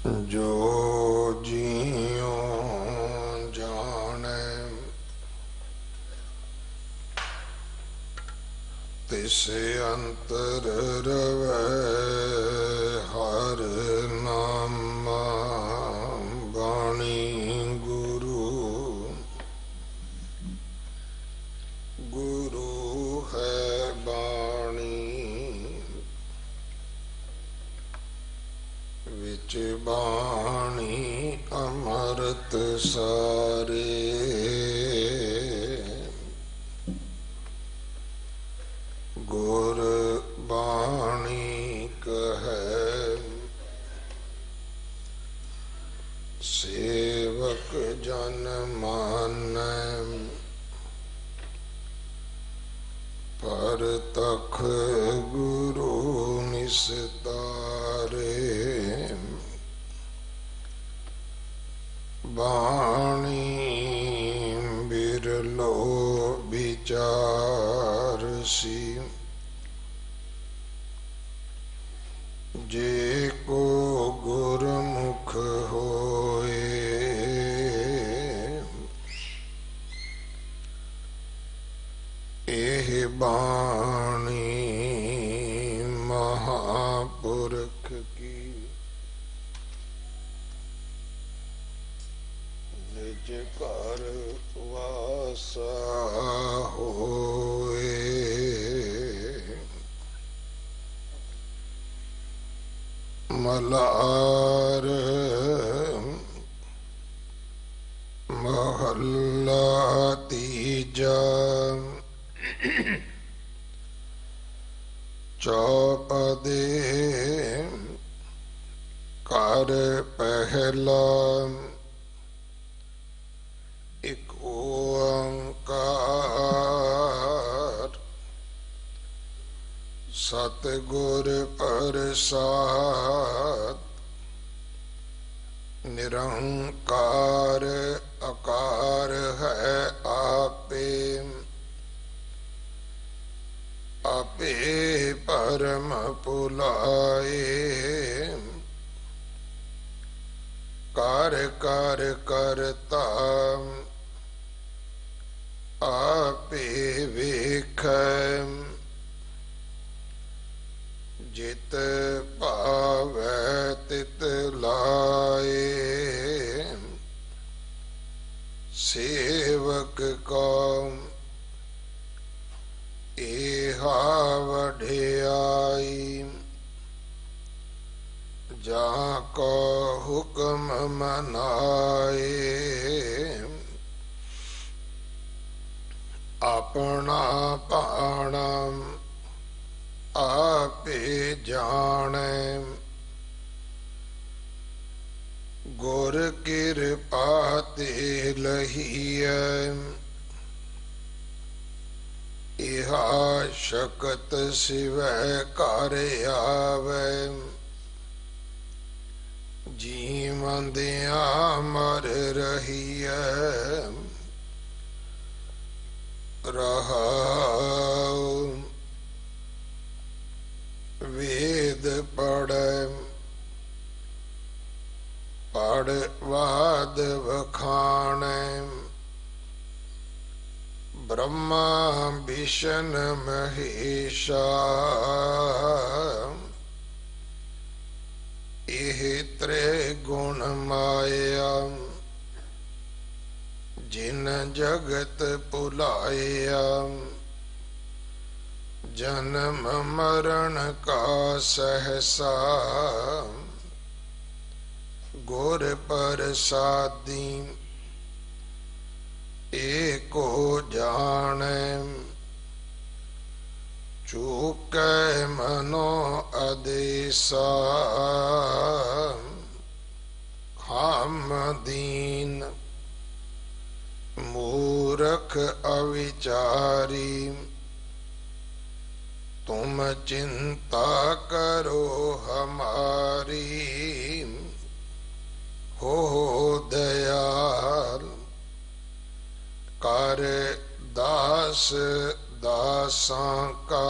जो जियो जाने तिसे अंतर रवै हर नामा बाणी गुरु गुरु है बाणी विच बाणी अमृत सारे गुर बाणी कहे सेवक जन मानै पर तख गुरु निस्तारे बाणी बिरलो विचार सी जे को गुरमुख होए एह बाणी महापुरख की निज कर वासा होए मलार महल्ला तीजा चौपदे कर पहला एक ओंकार सतगुर प्रसाद निरंकार अकार है आपे आपे परम पुलाए कार कार करता आपे वेख जित पावै तित लाए सेवक कौम एहा वढ़ियाई जाको हुक्म मनाए अपना पाना आपे जाने गुर कृपा ते लहिए इहा शक्त सिवै कर आवे जीवंदिया मर रहिए रहाओ वेद पढ़े पढ़ वाद वखाणे ब्रह्मा विष्णु महेशा एह त्रिगुण माया जिन जगत पुलाया जन्म मरण का सहसा गुर प्रसादी एको जाने चूकै मनो आदेसा हम दीन मूरख अविचारी तुम चिंता करो हमारी हो दयाल कर दास दासां का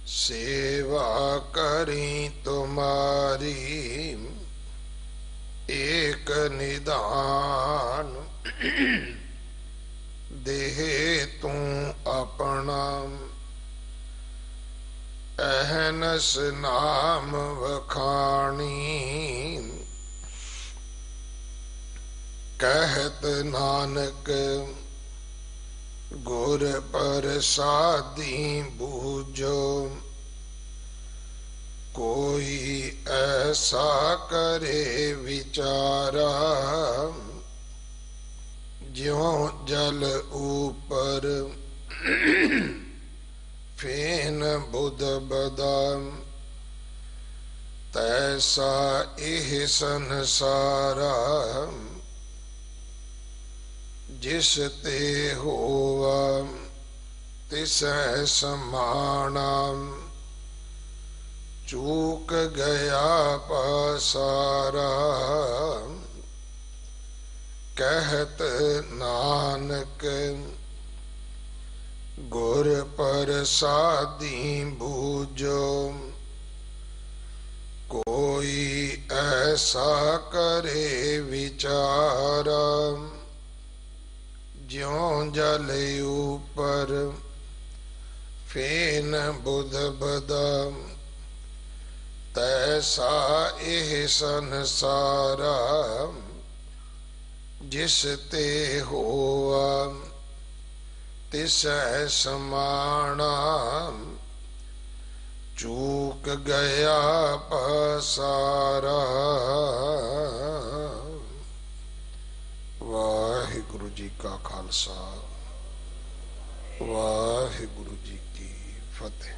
सेवा करी तुम्हारी विधान देह तू अपना अहनस नाम वखाणी कहत नानक गुर प्रसादी बूझो कोई ऐसा करे विचारा ज्यों जल ऊपर फेन बुध बदाम तैसा इह संसारा जिस ते होवा तिसै समाना चूक गया पसारा कहत नानक गुर प्रसादी बूझो कोई ऐसा करे विचारा ज्यों जल ऊपर फेन बुध बदाम तैसा एह संसारा जिस ते होआ तिसै समाना चूक गया पसारा। वाहिगुरु जी का खालसा वाहिगुरु जी की फतेह।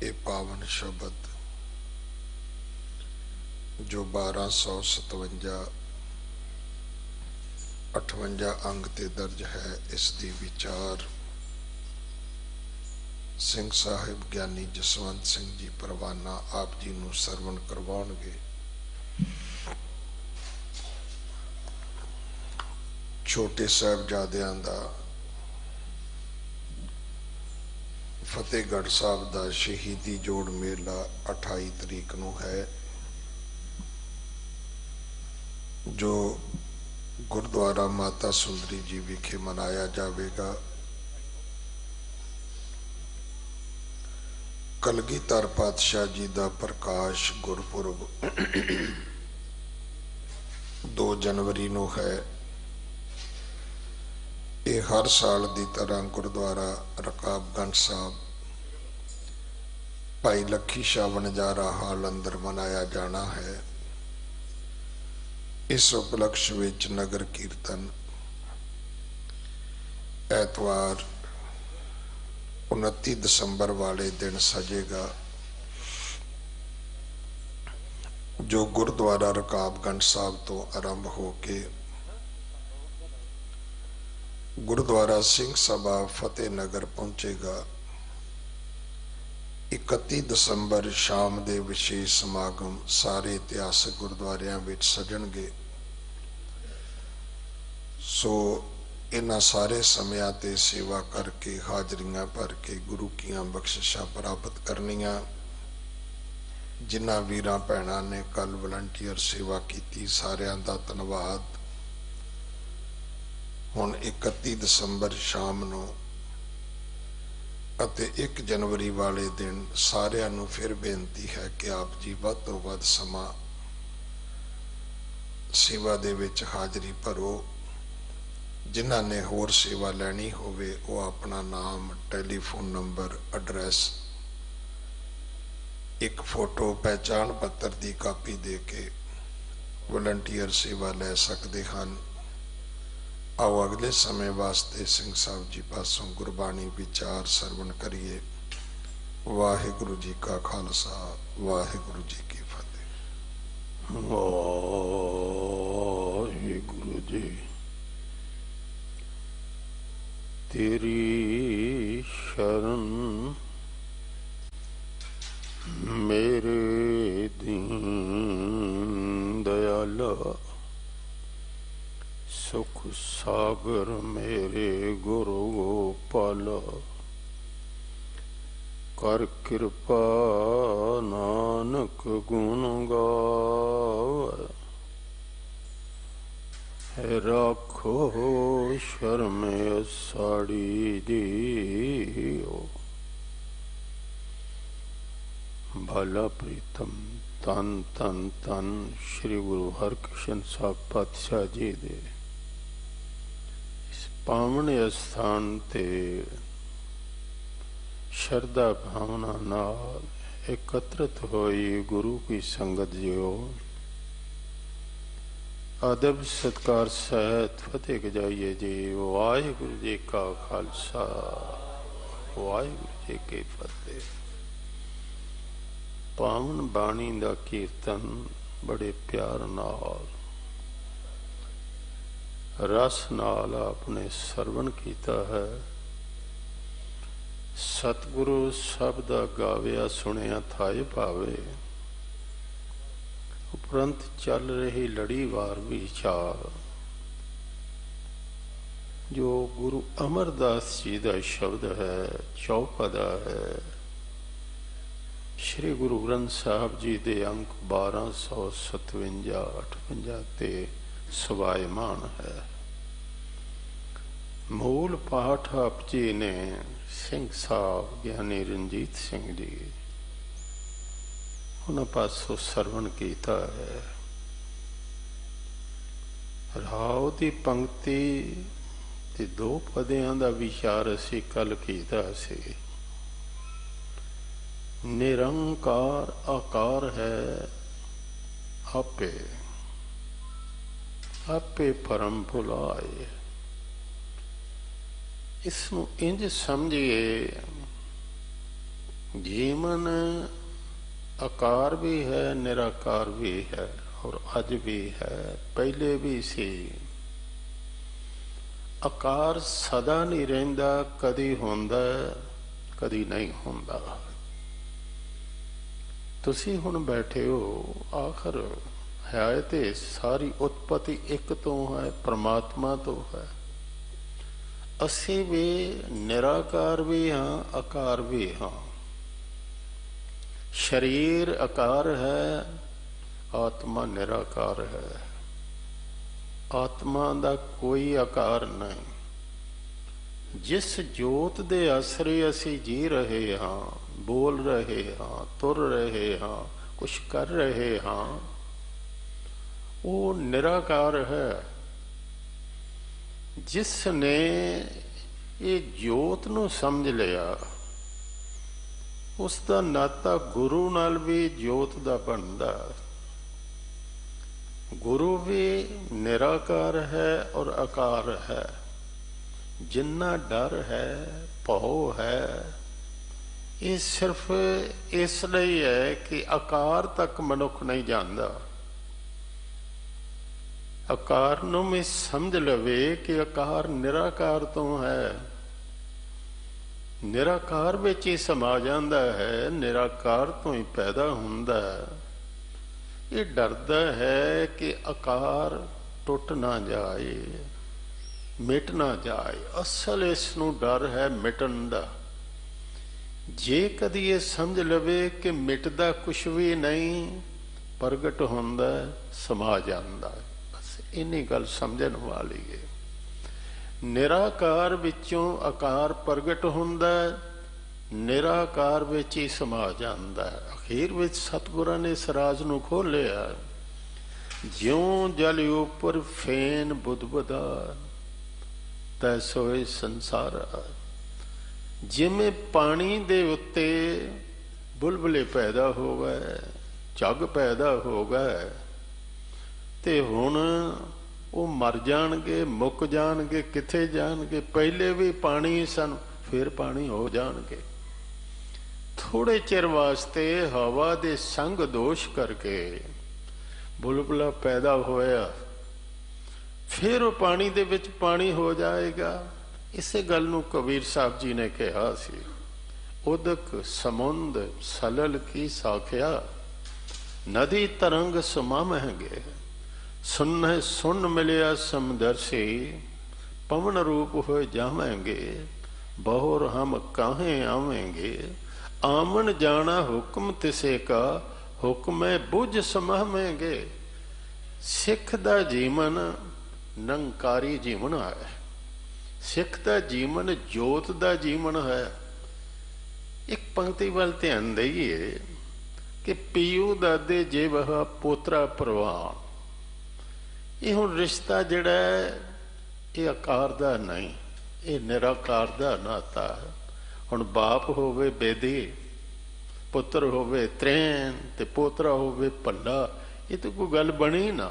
ये पावन शब्द जो 1257-58 अंग ते दर्ज है, इसकी विचार सिंह साहिब ज्ञानी जसवंत सिंह जी परवाना आप जी नूं सरवण करवाउणगे। छोटे साहिबजादियां दा फतेहगढ़ साहब का शहीदी जोड़ मेला 28 तरीक नूं है, जो गुरुद्वारा माता सुंदरी जी विखे मनाया जाएगा। कलगीधर पातशाह जी का प्रकाश गुरपुरब 2 जनवरी नूं है। ये हर साल की तरह गुरुद्वारा रकाबगंज साहब भाई लखी शाह वणजारा हाल अंदर मनाया जाना है। इस उपलक्ष्य विच नगर कीर्तन ऐतवार 29 दिसंबर वाले दिन सजेगा, जो गुरुद्वारा रकाबगंज साहब तो आरंभ होके गुरुद्वारा सिंह सभा फतेह नगर पहुंचेगा। 31 दिसंबर शाम के विशेष समागम सारे इतिहासक गुरुद्वारियां विच सजणगे। सो इन्हां सारे समयां ते सेवा करके हाजरियां भर के गुरु कीयां बख्शिशां प्राप्त करनियां। जिन्हां वीरां भैणां ने कल वलंटियर सेवा की, सारियां दा धन्नवाद। हुण 31 दिसंबर शाम नूं ਅਤੇ 1 जनवरी वाले दिन सारिਆਂ ਨੂੰ फिर बेनती है कि आप जी ਵੱਧ ਤੋਂ ਵੱਧ ਸਮਾਂ सेवा ਦੇ ਵਿੱਚ ਹਾਜ਼ਰੀ ਭਰੋ। ਜਿਨ੍ਹਾਂ ਨੇ ਹੋਰ सेवा ਲੈਣੀ ਹੋਵੇ ਉਹ ਆਪਣਾ ਨਾਮ, ਟੈਲੀਫੋਨ ਨੰਬਰ, ਐਡਰੈਸ, एक फोटो पहचान पत्र की कापी दे के वलंटियर सेवा ले सकते हैं। आओ अगले समय वास्ते सिंह साहब जी पासों गुरबाणी विचार सरवण करिए। वाहिगुरु जी का खालसा वाहिगुरु जी की फतेह। वाहिगुरु जी तेरी शरण मेरे दीन दयाला, सुख सागर मेरे गुरु गोपाला, कर कृपा नानक गुण गा राखो शर्मे साड़ी दियो। भला प्रीतम तन तन तन श्री गुरु हरकृष्ण साहब पातशाह जी दे इस पावन स्थान ते शरदा भावना नाल एकत्रित होई गुरु की संगत जियो। अदब सत्कार सहित फतेह गजाइए जी। वाहिगुरु जी का खालसा वाहिगुरु जी की फतेह। पावन बाणी दा कीर्तन बड़े प्यार नाल रस नाल आपने सरवण कीता है। सतगुरु शब्द गाविया सुनिया थाए पावे। उपरंत चल रही लड़ीवार विचार जो गुरु अमरदास जी का शब्द है, चौपदा है, श्री गुरु ग्रंथ साहब जी के अंक 1257-58 ते सवायमान है। मूल पाठ आप जी ने सिंह साहब ज्ञानी रंजीत सिंह जी उन्होंने पासों सरवण किया है। राव की पंक्ति ते 2 पदियां का विचार असी कल किया सी। निरंकार आकार है आपे आपे परम भुलाए। इसनू इंज समझिए जीवन आकार भी है निराकार भी है और अज भी है पहले भी सी। आकार सदा नहीं रहिंदा, कदी होंदा कदी नहीं होंदा। तुसी हुण बैठे हो आखिर है ते सारी उत्पत्ति एक तो है, परमात्मा तो है। असी भी निराकार भी हाँ आकार भी हाँ। शरीर आकार है, आत्मा निराकार है। आत्मा का कोई आकार नहीं। जिस जोत दे आसरे असी जी रहे हाँ, बोल रहे हाँ, तुर रहे हाँ, कुछ कर रहे हाँ, वो निराकार है। जिसने ये जोत नू समझ लिया उसका नाता गुरु नाल भी जोत दा बनदा। गुरु भी निराकार है और आकार है। जिन्ना डर है भौ है ये सिर्फ इसलिए है कि आकार तक मनुख नहीं जानता। आकार नू में समझ लवे कि आकार निराकार तो है, निराकार विच ही समा जाता है, निराकार तो ही पैदा हुंदा है। ये डरदा है कि आकार टुट ना जाए, मिट ना जाए। असल इसनू डर है मिटन दा। जे कदी ये समझ लवे कि मिटदा कुछ भी नहीं, प्रगट हुंदा समा जाता है। बस इन्नी गल समझण वाली है। निराकार विचों आकार प्रगट हुंदा, निराकार विच ही समा जाता है। अखीर विच सतगुरां ने इस राज नूं खोलिया। ज्यों जल उपर फेन बुदबुदा तैसोए संसारा। जिमें पानी दे उत्ते बुलबुले पैदा हो गए, झग पैदा हो गए, ते हुण वो मर जाणगे, मुक जाणगे, किथे जाणगे। पहले भी पानी सन, फिर पानी हो जाणगे। थोड़े चिर वास्ते हवा दे संग दोष करके बुलबुला पैदा होया, फिर वो पानी दे विच पानी हो जाएगा। इसे गल नूं कबीर साहब जी ने कहा सी, उदक समुंद सलल की साख्या, नदी तरंग सुमा महंगे। सुन सुन मिलिया समदर्शी, पवन रूप हो जावेंगे। बहुर हम काहे आवेंगे, आमन जाना हुक्म तिसे का, हुक्म बुझ समावेंगे। सिख दा जीवन ਨਿਰੰਕਾਰੀ ਜੀਵਨ ਹੈ। ਸਿੱਖ ਦਾ ਜੀਵਨ ਜੋਤ ਦਾ ਜੀਵਨ ਹੈ। ਇੱਕ ਪੰਕਤੀ ਵੱਲ ਧਿਆਨ ਦੇਈਏ ਕਿ ਪੀਊ ਦਾਦੇ ਜੇ ਵਹਾ ਪੋਤਰਾ ਪ੍ਰਵਾਨ। ਇਹ ਹੁਣ ਰਿਸ਼ਤਾ ਜਿਹੜਾ ਹੈ ਇਹ ਆਕਾਰ ਦਾ ਨਹੀਂ, ਇਹ ਨਿਰਾਕਾਰ ਦਾ ਨਾਤਾ ਹੈ। ਹੁਣ ਬਾਪ ਹੋਵੇ ਬੇਦੀ, ਪੁੱਤਰ ਹੋਵੇ ਤ੍ਰੈਣ ਤੇ ਪੋਤਰਾ ਹੋਵੇ ਭੱਲਾ, ਇਹ ਤਾਂ ਕੋਈ ਗੱਲ ਬਣੀ ਨਾ।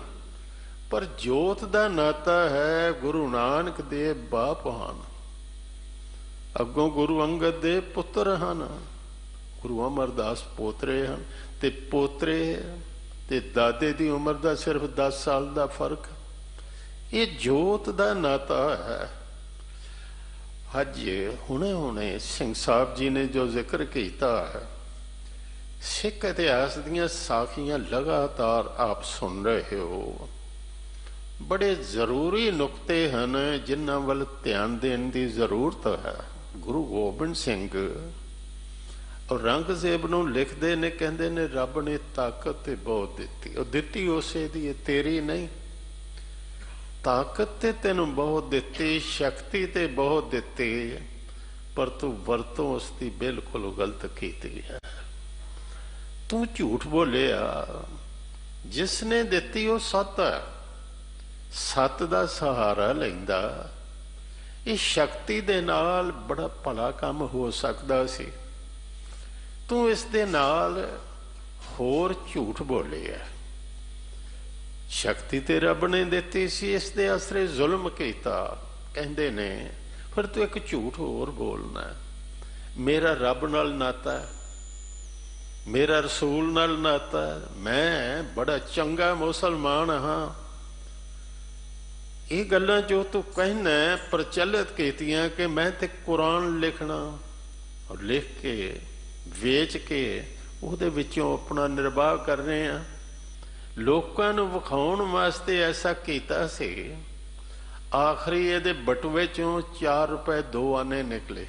ਪਰ ਜੋਤ ਦਾ ਨਾਤਾ ਹੈ। ਗੁਰੂ ਨਾਨਕ ਦੇ ਬਾਪ ਹਨ, ਅੱਗੋਂ ਗੁਰੂ ਅੰਗਦ ਦੇ ਪੁੱਤਰ ਹਨ, ਗੁਰੂ ਅਮਰਦਾਸ ਪੋਤਰੇ ਹਨ, ਤੇ ਪੋਤਰੇ ਤੇ ਦਾਦੇ ਦੀ ਉਮਰ ਦਾ ਸਿਰਫ 10 ਸਾਲ ਦਾ ਫਰਕ। ਇਹ ਜੋਤ ਦਾ ਨਾਤਾ ਹੈ। ਅੱਜ ਹੁਣੇ ਸਿੰਘ ਸਾਹਿਬ ਜੀ ਨੇ ਜੋ ਜ਼ਿਕਰ ਕੀਤਾ ਹੈ, ਸਿੱਖ ਇਤਿਹਾਸ ਦੀਆਂ ਸਾਖੀਆਂ ਲਗਾਤਾਰ ਆਪ ਸੁਣ ਰਹੇ ਹੋ। ਬੜੇ ਜ਼ਰੂਰੀ ਨੁਕਤੇ ਹਨ ਜਿਨ੍ਹਾਂ ਵੱਲ ਧਿਆਨ ਦੇਣ ਦੀ ਜ਼ਰੂਰਤ ਹੈ। ਗੁਰੂ ਗੋਬਿੰਦ ਸਿੰਘ ਔਰੰਗਜ਼ੇਬ ਨੂੰ ਲਿਖਦੇ ਨੇ, ਕਹਿੰਦੇ ਨੇ ਰੱਬ ਨੇ ਤਾਕਤ ਤੇ ਬਹੁਤ ਦਿੱਤੀ। ਉਹ ਦਿੱਤੀ ਉਸੇ ਦੀ, ਤੇਰੀ ਨਹੀਂ। ਤਾਕਤ ਤੇ ਤੈਨੂੰ ਬਹੁਤ ਦਿੱਤੀ, ਸ਼ਕਤੀ ਤੇ ਬਹੁਤ ਦਿੱਤੀ, ਪਰ ਤੂੰ ਵਰਤੋਂ ਉਸ ਦੀ ਬਿਲਕੁਲ ਗਲਤ ਕੀਤੀ ਹੈ। ਤੂੰ ਝੂਠ ਬੋਲਿਆ। ਜਿਸ ਨੇ ਦਿੱਤੀ ਉਹ ਸੱਤ ਹੈ, ਸੱਤ ਦਾ ਸਹਾਰਾ ਲੈਂਦਾ। ਇਹ ਸ਼ਕਤੀ ਦੇ ਨਾਲ ਬੜਾ ਭਲਾ ਕੰਮ ਹੋ ਸਕਦਾ ਸੀ, ਤੂੰ ਇਸ ਦੇ ਨਾਲ ਹੋਰ ਝੂਠ ਬੋਲਿਆ। ਸ਼ਕਤੀ ਤੇ ਰੱਬ ਨੇ ਦਿੱਤੀ ਸੀ, ਇਸ ਦੇ ਆਸਰੇ ਜ਼ੁਲਮ ਕੀਤਾ। ਕਹਿੰਦੇ ਨੇ ਫਿਰ ਤੂੰ ਇੱਕ ਝੂਠ ਹੋਰ ਬੋਲਣਾ, ਮੇਰਾ ਰੱਬ ਨਾਲ ਨਾਤਾ, ਮੇਰਾ ਰਸੂਲ ਨਾਲ ਨਾਤਾ, ਮੈਂ ਬੜਾ ਚੰਗਾ ਮੁਸਲਮਾਨ ਹਾਂ। ਇਹ ਗੱਲਾਂ ਜੋ ਤੂੰ ਕਹਿਣਾ ਪ੍ਰਚਲਿਤ ਕੀਤੀਆਂ ਕਿ ਮੈਂ ਤੇ ਕੁਰਾਨ ਲਿਖਣਾ, ਔਰ ਲਿਖ ਕੇ ਵੇਚ ਕੇ ਉਹਦੇ ਵਿੱਚੋਂ ਆਪਣਾ ਨਿਰਵਾਹ ਕਰ ਰਹੇ ਹਾਂ। ਲੋਕਾਂ ਨੂੰ ਵਿਖਾਉਣ ਵਾਸਤੇ ਐਸਾ ਕੀਤਾ ਸੀ। ਆਖਰੀ ਇਹਦੇ ਬਟੂਏ ਚੋਂ 4 ਰੁਪਏ 2 ਆਨੇ ਨਿਕਲੇ।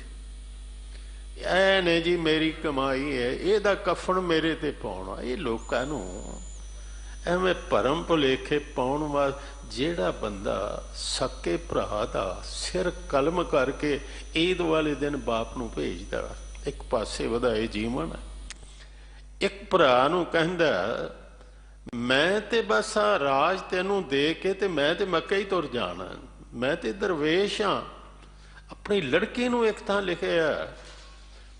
ਇਹ ਨੇ ਜੀ ਮੇਰੀ ਕਮਾਈ ਹੈ, ਇਹਦਾ ਕਫਨ ਮੇਰੇ ਤੇ ਪਾਉਣਾ। ਇਹ ਲੋਕਾਂ ਨੂੰ ਐਵੇਂ ਭਰਮ ਭੁਲੇਖੇ ਪਾਉਣ ਵਾਸਤੇ ਜਿਹੜਾ ਬੰਦਾ ਸਕੇ ਭਰਾ ਦਾ ਸਿਰ ਕਲਮ ਕਰਕੇ ਈਦ ਵਾਲੇ ਦਿਨ ਬਾਪ ਨੂੰ ਭੇਜਦਾ, ਇੱਕ ਪਾਸੇ ਵਧਾਏ ਜੀਵਨ। ਇੱਕ ਭਰਾ ਨੂੰ ਕਹਿੰਦਾ ਮੈਂ ਤੇ ਬਸ ਆ ਰਾਜ ਤੈਨੂੰ ਦੇ ਕੇ ਤੇ ਮੈਂ ਤੇ ਮੱਕਾ ਹੀ ਤੁਰ ਜਾਣਾ, ਮੈਂ ਤੇ ਦਰਵੇਸ਼ ਹਾਂ। ਆਪਣੀ ਲੜਕੀ ਨੂੰ ਇੱਕ ਥਾਂ ਲਿਖਿਆ,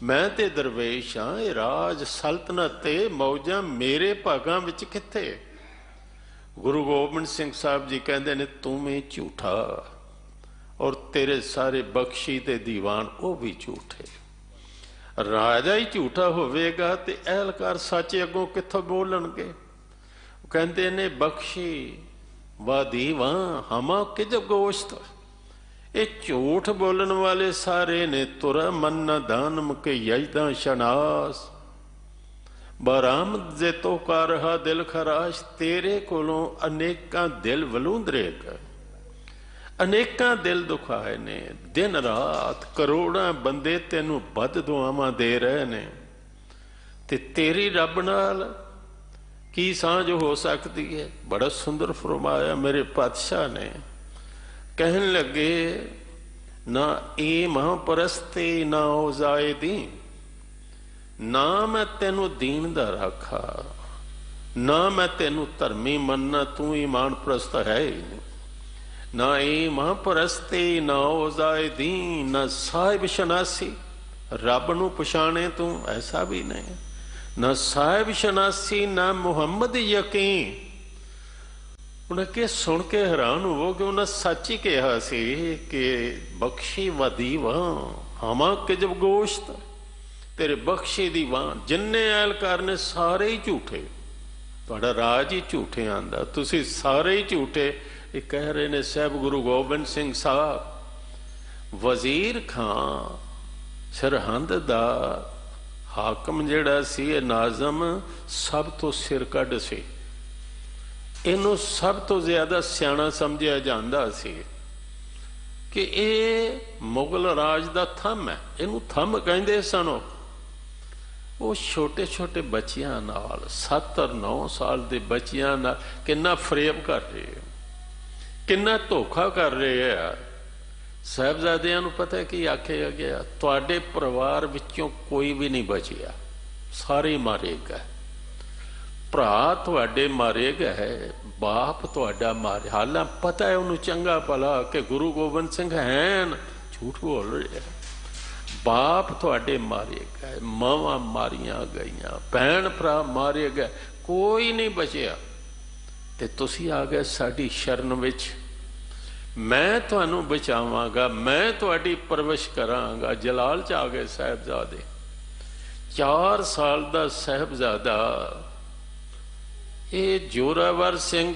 ਮੈਂ ਤੇ ਦਰਵੇਸ਼ ਹਾਂ, ਇਹ ਰਾਜ ਸਲਤਨਤ ਤੇ ਮੌਜਾਂ ਮੇਰੇ ਭਾਗਾਂ ਵਿੱਚ ਕਿੱਥੇ। ਗੁਰੂ ਗੋਬਿੰਦ ਸਿੰਘ ਸਾਹਿਬ ਜੀ ਕਹਿੰਦੇ ਨੇ ਤੂੰ ਵੀ ਝੂਠਾ, ਔਰ ਤੇਰੇ ਸਾਰੇ ਬਖਸ਼ੀ ਤੇ ਦੀਵਾਨ ਉਹ ਵੀ ਝੂਠੇ। ਰਾਜਾ ਹੀ ਝੂਠਾ ਹੋਵੇਗਾ ਤੇ ਅਹਿਲਕਾਰ ਸੱਚ ਅੱਗੋਂ ਕਿੱਥੋਂ ਬੋਲਣਗੇ। ਕਹਿੰਦੇ ਨੇ ਬਖਸ਼ੀ ਵਾ ਦੀਵਾਨ ਹਮਾ ਕਿਜਬ ਗੋਸ਼ਤ। ਇਹ ਝੂਠ ਬੋਲਣ ਵਾਲੇ ਸਾਰੇ ਨੇ ਤੁਰ ਮੰਨ ਦਾਨਮ ਕੇ ਯਜਦਾ ਸ਼ਨਾਸ ਬਰਾਮਦ ਜੇ ਤੋ ਕਰ ਰਹਾ ਦਿਲ ਖਰਾਸ਼। ਤੇਰੇ ਕੋਲੋਂ ਅਨੇਕਾਂ ਦਿਲ ਵਲੂੰਦਰੇ, ਅਨੇਕਾਂ ਦਿਲ ਦੁਖਾਏ ਨੇ। ਦਿਨ ਰਾਤ ਕਰੋੜਾਂ ਬੰਦੇ ਤੈਨੂੰ ਵੱਧ ਦੁਆਵਾਂ ਦੇ ਰਹੇ ਨੇ, ਤੇ ਤੇਰੀ ਰੱਬ ਨਾਲ ਕੀ ਸਾਂਝ ਹੋ ਸਕਦੀ ਹੈ। ਬੜਾ ਸੁੰਦਰ ਫਰਮਾਇਆ ਮੇਰੇ ਪਾਤਸ਼ਾਹ ਨੇ। ਕਹਿਣ ਲੱਗੇ ਨਾ ਇਹ ਮਹਾਂਪਰਸਤੀ ਨਾ ਉਹ ਜ਼ਾਇਦੀ, ਨਾ ਮੈਂ ਤੈਨੂੰ ਦੀਨ ਦਾ ਰਾਖਾ, ਨਾ ਮੈਂ ਤੈਨੂੰ ਧਰਮੀ ਮੰਨਣਾ, ਤੂੰ ਈਮਾਨ ਪ੍ਰਸਤ ਹੈ ਹੀ ਨਹੀਂ। ਨਾ ਇਹ ਮਹਾਂਪਰਸਤੀ ਨਾ ਉਹ ਜ਼ਾਇਦੀ, ਨਾ ਸਾਹਿਬ ਸ਼ਨਾਸੀ, ਰੱਬ ਨੂੰ ਪਛਾਣੇ ਤੂੰ ਐਸਾ ਵੀ ਨਹੀਂ। ਨਾ ਸਾਹਿਬ ਸ਼ਨਾਸੀ ਨਾ ਮੁਹੰਮਦ ਯਕੀਨ। ਉਹਨਾਂ ਕਿ ਸੁਣ ਕੇ ਹੈਰਾਨ ਹੋਵੋਗੇ, ਉਹਨਾਂ ਸੱਚ ਹੀ ਕਿਹਾ ਸੀ ਕਿ ਬਖਸ਼ੀ ਵਦੀਵਾ ਹਮਾ ਕਿਜਬ ਗੋਸ਼ਤ, ਤੇਰੇ ਬਖਸ਼ੀ ਦੀਵਾਨ। ਜਿੰਨੇ ਐਲਕਾਰ ਨੇ ਸਾਰੇ ਹੀ ਝੂਠੇ, ਤੁਹਾਡਾ ਰਾਜ ਹੀ ਝੂਠਿਆਂ ਦਾ, ਤੁਸੀਂ ਸਾਰੇ ਹੀ ਝੂਠੇ। ਇਹ ਕਹਿ ਰਹੇ ਨੇ ਸਾਹਿਬ ਗੁਰੂ ਗੋਬਿੰਦ ਸਿੰਘ ਸਾਹਿਬ। ਵਜ਼ੀਰ ਖਾਂ ਸਰਹੰਦ ਦਾ ਹਾਕਮ ਜਿਹੜਾ ਸੀ, ਇਹ ਨਾਜ਼ਮ ਸਭ ਤੋਂ ਸਿਰ ਕੱਢ ਸੀ। ਇਹਨੂੰ ਸਭ ਤੋਂ ਜ਼ਿਆਦਾ ਸਿਆਣਾ ਸਮਝਿਆ ਜਾਂਦਾ ਸੀ ਕਿ ਇਹ ਮੁਗਲ ਰਾਜ ਦਾ ਥੰਮ ਹੈ, ਇਹਨੂੰ ਥੰਮ ਕਹਿੰਦੇ ਸਨ। ਉਹ ਛੋਟੇ ਛੋਟੇ ਬੱਚਿਆਂ ਨਾਲ 7 ਔਰ 9 ਸਾਲ ਦੇ ਬੱਚਿਆਂ ਨਾਲ ਕਿੰਨਾ ਫਰੇਬ ਕਰ ਰਹੇ, ਕਿੰਨਾ ਧੋਖਾ ਕਰ ਰਹੇ ਆ। ਸਾਹਿਬਜ਼ਾਦਿਆਂ ਨੂੰ ਪਤਾ ਕੀ ਆਖਿਆ ਗਿਆ, ਤੁਹਾਡੇ ਪਰਿਵਾਰ ਵਿੱਚੋਂ ਕੋਈ ਵੀ ਨਹੀਂ ਬਚਿਆ, ਸਾਰੇ ਮਾਰੇ ਗਏ। ਭਰਾ ਤੁਹਾਡੇ ਮਾਰੇ ਗਏ, ਬਾਪ ਤੁਹਾਡਾ ਮਾਰੇ। ਹਾਲਾਂ ਪਤਾ ਹੈ ਉਹਨੂੰ ਚੰਗਾ ਭਲਾ ਕਿ ਗੁਰੂ ਗੋਬਿੰਦ ਸਿੰਘ ਹੈਨ, ਝੂਠ ਬੋਲ ਰਿਹਾ। ਬਾਪ ਤੁਹਾਡੇ ਮਾਰੇ ਗਏ, ਮਾਵਾਂ ਮਾਰੀਆਂ ਗਈਆਂ, ਭੈਣ ਭਰਾ ਮਾਰੇ ਗਏ, ਕੋਈ ਨਹੀਂ ਬਚਿਆ। ਤੇ ਤੁਸੀਂ ਆ ਗਏ ਸਾਡੀ ਸ਼ਰਨ ਵਿੱਚ, ਮੈਂ ਤੁਹਾਨੂੰ ਬਚਾਵਾਂਗਾ, ਮੈਂ ਤੁਹਾਡੀ ਪਰਵਰਿਸ਼ ਕਰਾਂਗਾ। ਜਲਾਲ 'ਚ ਆ ਗਏ ਸਾਹਿਬਜ਼ਾਦੇ। 4 ਸਾਲ ਦਾ ਸਾਹਿਬਜ਼ਾਦਾ, ਇਹ ਜੋਰਾਵਰ ਸਿੰਘ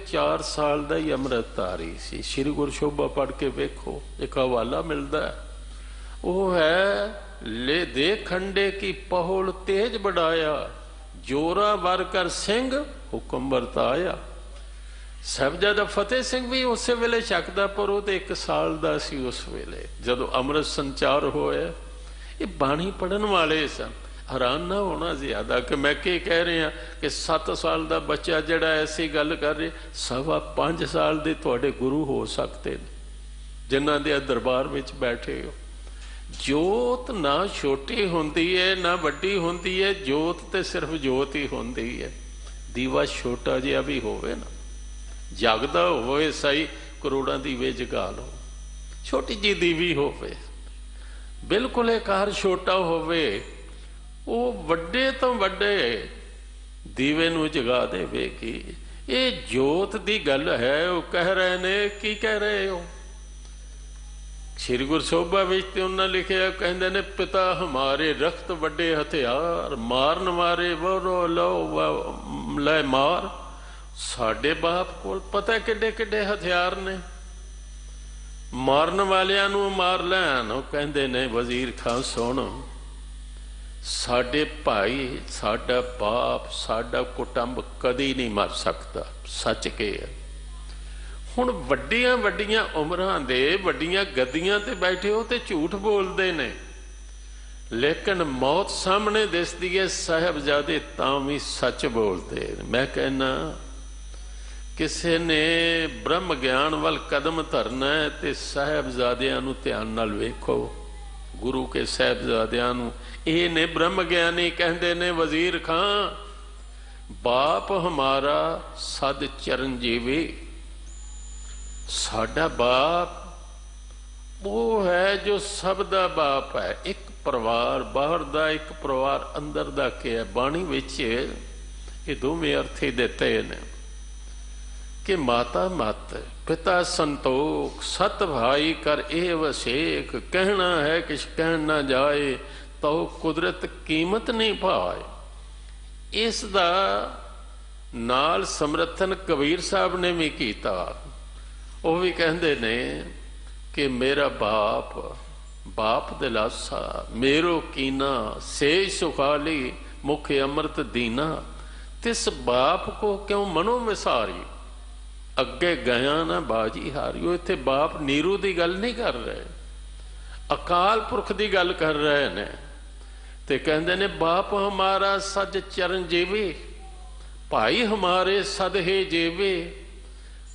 4 ਸਾਲ ਦਾ ਹੀ ਅੰਮ੍ਰਿਤਧਾਰੀ ਸੀ। ਸ੍ਰੀ ਗੁਰੂ ਸ਼ੋਭਾ ਪੜ੍ਹ ਕੇ ਵੇਖੋ, ਇੱਕ ਹਵਾਲਾ ਮਿਲਦਾ, ਉਹ ਹੈ ਲੈ ਦੇ ਖੰਡੇ ਕੀ ਪਹੁਲ ਤੇਜ ਬੜਾਇਆ, ਜੋਰਾਵਰ ਕਰ ਸਿੰਘ ਹੁਕਮ ਵਰਤਾਇਆ। ਸਾਹਿਬਜ਼ਾਦਾ ਫਤਿਹ ਸਿੰਘ ਵੀ ਉਸੇ ਵੇਲੇ ਛਕਦਾ, ਪਰ ਉਹ ਤੇ 1 ਸਾਲ ਦਾ ਸੀ ਉਸ ਵੇਲੇ ਜਦੋਂ ਅੰਮ੍ਰਿਤ ਸੰਚਾਰ ਹੋਇਆ। ਇਹ ਬਾਣੀ ਪੜ੍ਹਨ ਵਾਲੇ ਸਨ। ਹੈਰਾਨ ਨਾ ਹੋਣਾ ਜ਼ਿਆਦਾ ਕਿ ਮੈਂ ਕੀ ਕਹਿ ਰਿਹਾ ਕਿ 7 ਸਾਲ ਦਾ ਬੱਚਾ ਜਿਹੜਾ ਐਸੀ ਗੱਲ ਕਰ ਰਿਹਾ, 5.25 ਸਾਲ ਦੇ ਤੁਹਾਡੇ ਗੁਰੂ ਹੋ ਸਕਦੇ ਨੇ ਜਿਨ੍ਹਾਂ ਦੇ ਦਰਬਾਰ ਵਿੱਚ ਬੈਠੇ ਹੋ। ਜੋਤ ਨਾ ਛੋਟੀ ਹੁੰਦੀ ਹੈ ਨਾ ਵੱਡੀ ਹੁੰਦੀ ਹੈ, ਜੋਤ ਤੇ ਸਿਰਫ ਜੋਤ ਹੀ ਹੁੰਦੀ ਹੈ। ਦੀਵਾ ਛੋਟਾ ਜਿਹਾ ਵੀ ਹੋਵੇ ਨਾ, ਜਗਦਾ ਹੋਵੇ ਸਹੀ, ਕਰੋੜਾਂ ਦੀਵੇ ਜਗਾ ਲਓ। ਛੋਟੀ ਜਿਹੀ ਦੀਵੀ ਹੋਵੇ, ਬਿਲਕੁਲ ਇਹ ਘਰ ਛੋਟਾ ਹੋਵੇ, ਉਹ ਵੱਡੇ ਤੋਂ ਵੱਡੇ ਦੀਵੇ ਨੂੰ ਜਗਾ ਦੇਵੇਗੀ। ਇਹ ਜੋਤ ਦੀ ਗੱਲ ਹੈ। ਉਹ ਕਹਿ ਰਹੇ ਨੇ, ਕੀ ਕਹਿ ਰਹੇ ਹੋ? ਸ੍ਰੀ ਗੁਰੂ ਸੋਭਾ ਵਿੱਚ ਤੇ ਉਹਨਾਂ ਲਿਖਿਆ, ਕਹਿੰਦੇ ਨੇ ਪਿਤਾ ਹਮਾਰੇ ਰਖਤ ਵੱਡੇ ਹਥਿਆਰ, ਮਾਰਨ ਮਾਰੇ ਵਰੋ ਲਓ ਲੈ ਮਾਰ। ਸਾਡੇ ਬਾਪ ਕੋਲ ਪਤਾ ਕਿੱਡੇ ਕਿੱਡੇ ਹਥਿਆਰ ਨੇ, ਮਾਰਨ ਵਾਲਿਆਂ ਨੂੰ ਮਾਰ ਲੈਣ। ਉਹ ਕਹਿੰਦੇ ਨੇ ਵਜ਼ੀਰ ਖਾਨ ਸੁਣ, ਸਾਡੇ ਭਾਈ, ਸਾਡਾ ਬਾਪ, ਸਾਡਾ ਕੁਟੁੰਬ ਕਦੀ ਨਹੀਂ ਮਰ ਸਕਦਾ। ਸੱਚ ਕੀ ਹੈ? ਹੁਣ ਵੱਡੀਆਂ ਵੱਡੀਆਂ ਉਮਰਾਂ ਦੇ ਵੱਡੀਆਂ ਗੱਦੀਆਂ ਤੇ ਬੈਠੇ ਹੋ ਤੇ ਝੂਠ ਬੋਲਦੇ ਨੇ, ਲੇਕਿਨ ਮੌਤ ਸਾਹਮਣੇ ਦਿਸਦੀ ਹੈ, ਸਾਹਿਬਜ਼ਾਦੇ ਤਾਂ ਵੀ ਸੱਚ ਬੋਲਦੇ। ਮੈਂ ਕਹਿੰਦਾ ਕਿਸੇ ਨੇ ਬ੍ਰਹਮ ਗਿਆਨ ਵੱਲ ਕਦਮ ਧਰਨਾ ਹੈ ਤੇ ਸਾਹਿਬਜ਼ਾਦਿਆਂ ਨੂੰ ਧਿਆਨ ਨਾਲ ਵੇਖੋ, ਗੁਰੂ ਕੇ ਸਾਹਿਬਜ਼ਾਦਿਆਂ ਨੂੰ। ਇਹ ਨੇ ਬ੍ਰਹਮ ਗਿਆਨੀ, ਕਹਿੰਦੇ ਨੇ ਵਜ਼ੀਰ ਖਾਂ, ਬਾਪ ਹਮਾਰਾ ਸਦ ਚਰਨਜੀਵੀ। ਸਾਡਾ ਬਾਪ ਉਹ ਹੈ ਜੋ ਸਭ ਦਾ ਬਾਪ ਹੈ। ਇੱਕ ਪਰਿਵਾਰ ਬਾਹਰ ਦਾ, ਇੱਕ ਪਰਿਵਾਰ ਅੰਦਰ ਦਾ ਕੀ ਹੈ? ਬਾਣੀ ਵਿੱਚ ਇਹ ਦੋਵੇਂ ਅਰਥ ਦਿੱਤੇ ਨੇ ਕਿ ਮਾਤਾ ਮਤ, ਪਿਤਾ ਸੰਤੋਖ, ਸਤ ਭਾਈ ਕਰ ਇਹ ਵਸੇਖ। ਕਹਿਣਾ ਹੈ ਕਿਛ ਕਹਿਣ ਨਾ ਜਾਏ, ਤੋ ਕੁਦਰਤ ਕੀਮਤ ਨਹੀਂ ਪਾਏ। ਇਸ ਦਾ ਨਾਲ ਸਮਰਥਨ ਕਬੀਰ ਸਾਹਿਬ ਨੇ ਵੀ ਕੀਤਾ। ਉਹ ਵੀ ਕਹਿੰਦੇ ਨੇ ਕਿ ਮੇਰਾ ਬਾਪ, ਬਾਪ ਦਿਲਾਸਾ, ਮੇਰੋ ਕੀਨਾ ਸੇ ਸੁਖਾਲੀ, ਮੁਖ ਅੰਮ੍ਰਿਤ ਦੀਨਾ। ਤਿਸ ਬਾਪ ਕੋ ਕਿਉਂ ਮਨੋ ਵਿਸਾਰੀ, ਅੱਗੇ ਗਿਆ ਨਾ ਬਾਜੀ ਹਾਰੀ। ਉਹ ਇੱਥੇ ਬਾਪ ਨੀਰੂ ਦੀ ਗੱਲ ਨਹੀਂ ਕਰ ਰਹੇ, ਅਕਾਲ ਪੁਰਖ ਦੀ ਗੱਲ ਕਰ ਰਹੇ ਨੇ। ਤੇ ਕਹਿੰਦੇ ਨੇ ਬਾਪ ਹਮਾਰਾ ਸਜ ਚਰਨ ਜੀਵੇ, ਭਾਈ ਹਮਾਰੇ ਸਦ ਹੈ ਜੀਵੇ,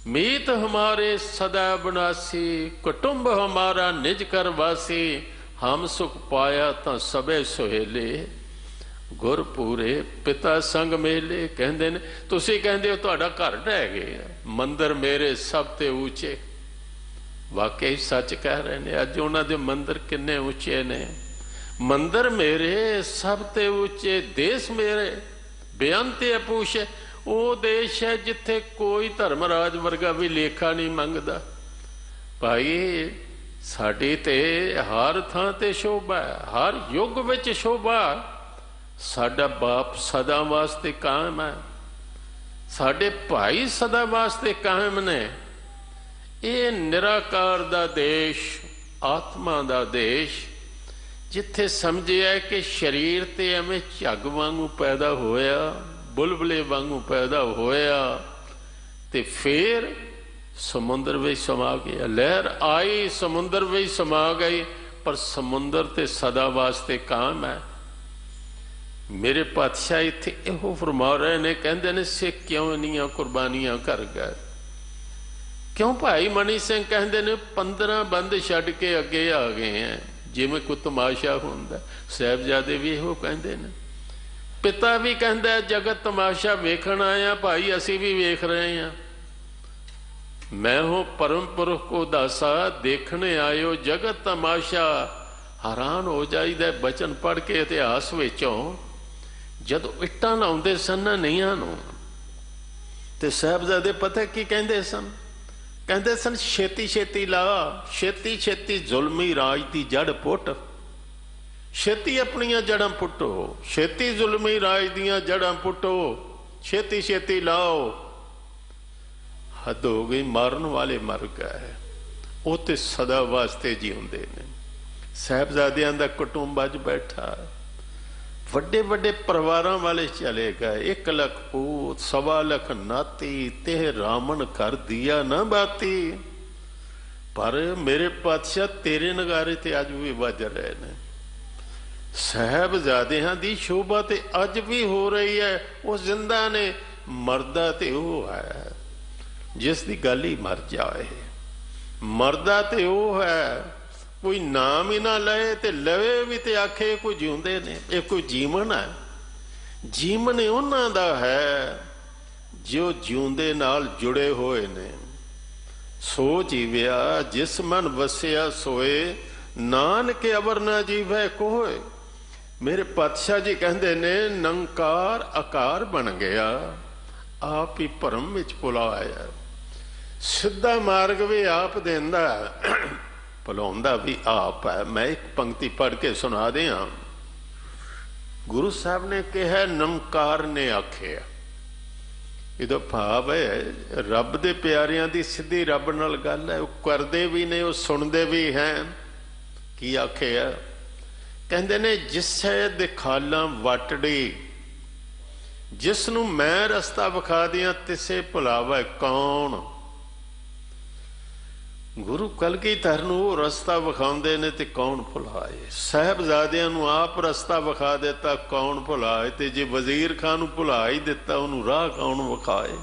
ਮੀਤ ਹਮਾਰੇ ਸਦਾ ਬਨਾਸੀ, ਕੁਟੁੰਬ ਹਮਾਰਾ ਨਿਜ ਕਰ ਵਾਸੀ। ਹਮ ਸੁਖ ਪਾਇਆ ਤਾਂ ਸਭੇ ਸੁਹੇਲੇ, ਗੁਰ ਪੂਰੇ ਪਿਤਾ ਸੰਗ ਮੇਲੇ। ਕਹਿੰਦੇ ਨੇ ਤੁਸੀਂ ਕਹਿੰਦੇ ਹੋ ਤੁਹਾਡਾ ਘਰ ਢਹਿ ਗਿਆ, ਮੰਦਰ ਮੇਰੇ ਸਭ ਤੇ ਉੱਚੇ। ਵਾਕਈ ਸੱਚ ਕਹਿ ਰਹੇ ਨੇ। ਅੱਜ ਉਹਨਾਂ ਦੇ ਮੰਦਰ ਕਿੰਨੇ ਉੱਚੇ ਨੇ। ਮੰਦਰ ਮੇਰੇ ਸਭ ਤੇ ਉੱਚੇ, ਦੇਸ਼ ਮੇਰੇ ਬੇਅੰਤ ਅਪੂਛ। ਉਹ ਦੇਸ਼ ਹੈ ਜਿੱਥੇ ਕੋਈ ਧਰਮਰਾਜ ਵਰਗਾ ਵੀ ਲੇਖਾ ਨਹੀਂ ਮੰਗਦਾ। ਭਾਈ ਸਾਡੀ ਤੇ ਹਰ ਥਾਂ ਤੇ ਸ਼ੋਭਾ ਹੈ, ਹਰ ਯੁੱਗ ਵਿੱਚ ਸ਼ੋਭਾ। ਸਾਡਾ ਬਾਪ ਸਦਾ ਵਾਸਤੇ ਕਾਇਮ ਹੈ, ਸਾਡੇ ਭਾਈ ਸਦਾ ਵਾਸਤੇ ਕਾਇਮ ਨੇ। ਇਹ ਨਿਰਾਕਾਰ ਦਾ ਦੇਸ਼, ਆਤਮਾ ਦਾ ਦੇਸ਼, ਜਿੱਥੇ ਸਮਝਿਆ ਕਿ ਸਰੀਰ ਤੇ ਐਵੇਂ ਝੱਗ ਵਾਂਗੂ ਪੈਦਾ ਹੋਇਆ, ਬੁਲਬੁਲੇ ਵਾਂਗੂ ਪੈਦਾ ਹੋਇਆ ਤੇ ਫਿਰ ਸਮੁੰਦਰ ਵਿੱਚ ਸਮਾ ਗਿਆ। ਲਹਿਰ ਆਈ ਸਮੁੰਦਰ ਵਿੱਚ ਸਮਾ ਗਈ, ਪਰ ਸਮੁੰਦਰ ਤੇ ਸਦਾ ਵਾਸਤੇ ਕਾਇਮ ਹੈ। ਮੇਰੇ ਪਾਤਸ਼ਾਹ ਇੱਥੇ ਇਹੋ ਫਰਮਾ ਰਹੇ ਨੇ, ਕਹਿੰਦੇ ਨੇ ਸਿੱਖ ਕਿਉਂ ਇੰਨੀਆਂ ਕੁਰਬਾਨੀਆਂ ਕਰ ਗਏ? क्यों भाई मनी सिंह कहते ने 15 बंद छड्ड के अगे आ गए हैं, जिवें कोई तमाशा हुंदा। साहिबजादे भी इहो कहते ने, पिता भी कहता जगत तमाशा वेखण आया भाई, असी भी वेख रहे हैं। मैं हो परम पुरख को दासा, देखने आयो जगत तमाशा। हैरान हो जाइदा बचन पढ़ के इतिहास विचों, जदों इट्टां लाउंदे सन नीहां नूं ते साहिबजादे पता की कहंदे सन? कहंदे सन छेती छेती ला, छेती छेती जुल्मी राज दी जड़ पुट। छेती अपनियां जड़ां पुटो, छेती जुल्मी राज दियां जड़ां पुटो, छेती छेती लाओ। हद हो गई, मारन वाले मर गए, वो तो सदा वास्ते जीउंदे ने। साहिबजादियां दा कुटुंब अज बैठा, वड्डे वड्डे परिवारां वाले चले गए। 1 लाख पूत, 1.25 लाख नाती, तेह रामन कर दिया ना बाती। पर मेरे पातशाह तेरे नगारे ते अज भी वज रहे ने। साहिबजादियां दी शोभा ते अज भी हो रही है। वो जिंदा ने, मरदा ते वो है जिस दी गल ही मर जाए। मरदा ते वो है कोई नाम ही ना लए, ते लवे भी ते आखे कोई जिउंदे ने। ये कोई जीवन है? जीवन उन्हां दा है जो जिउंदे नाल जुड़े होए ने। सो जीविया जिस मन वसिया सोए, नानक अवर ना जीवै कोय। मेरे पातशाह जी कहते ने नंकार आकार बन गया, आप ही भरम विच भुलाया। सीधा मार्ग भी आप देंदा, भुलाउंदा भी आप है। मैं एक पंक्ति पढ़ के सुना दिया। गुरु साहब ने कहा नमकार ने आखिया। इहदा भाव है रब दे प्यारियां दी सीधी रब नाल गल है। वो करदे भी ने, वो सुनते भी हैं। की आखिया? कहंदे ने जिसै दिखाला वटड़ी, जिसनू मैं रस्ता विखा दियां तिसे भुलावे कौन। गुरु कलगीधर नूं वो रस्ता विखाउंदे ने ते कौन भुलाए। साहिबजादियां नूं आप रस्ता विखा दिता, कौन भुलाए। ते जे वजीर खान नूं भुला ही दिता, उन्होंने राह कौन विखाए।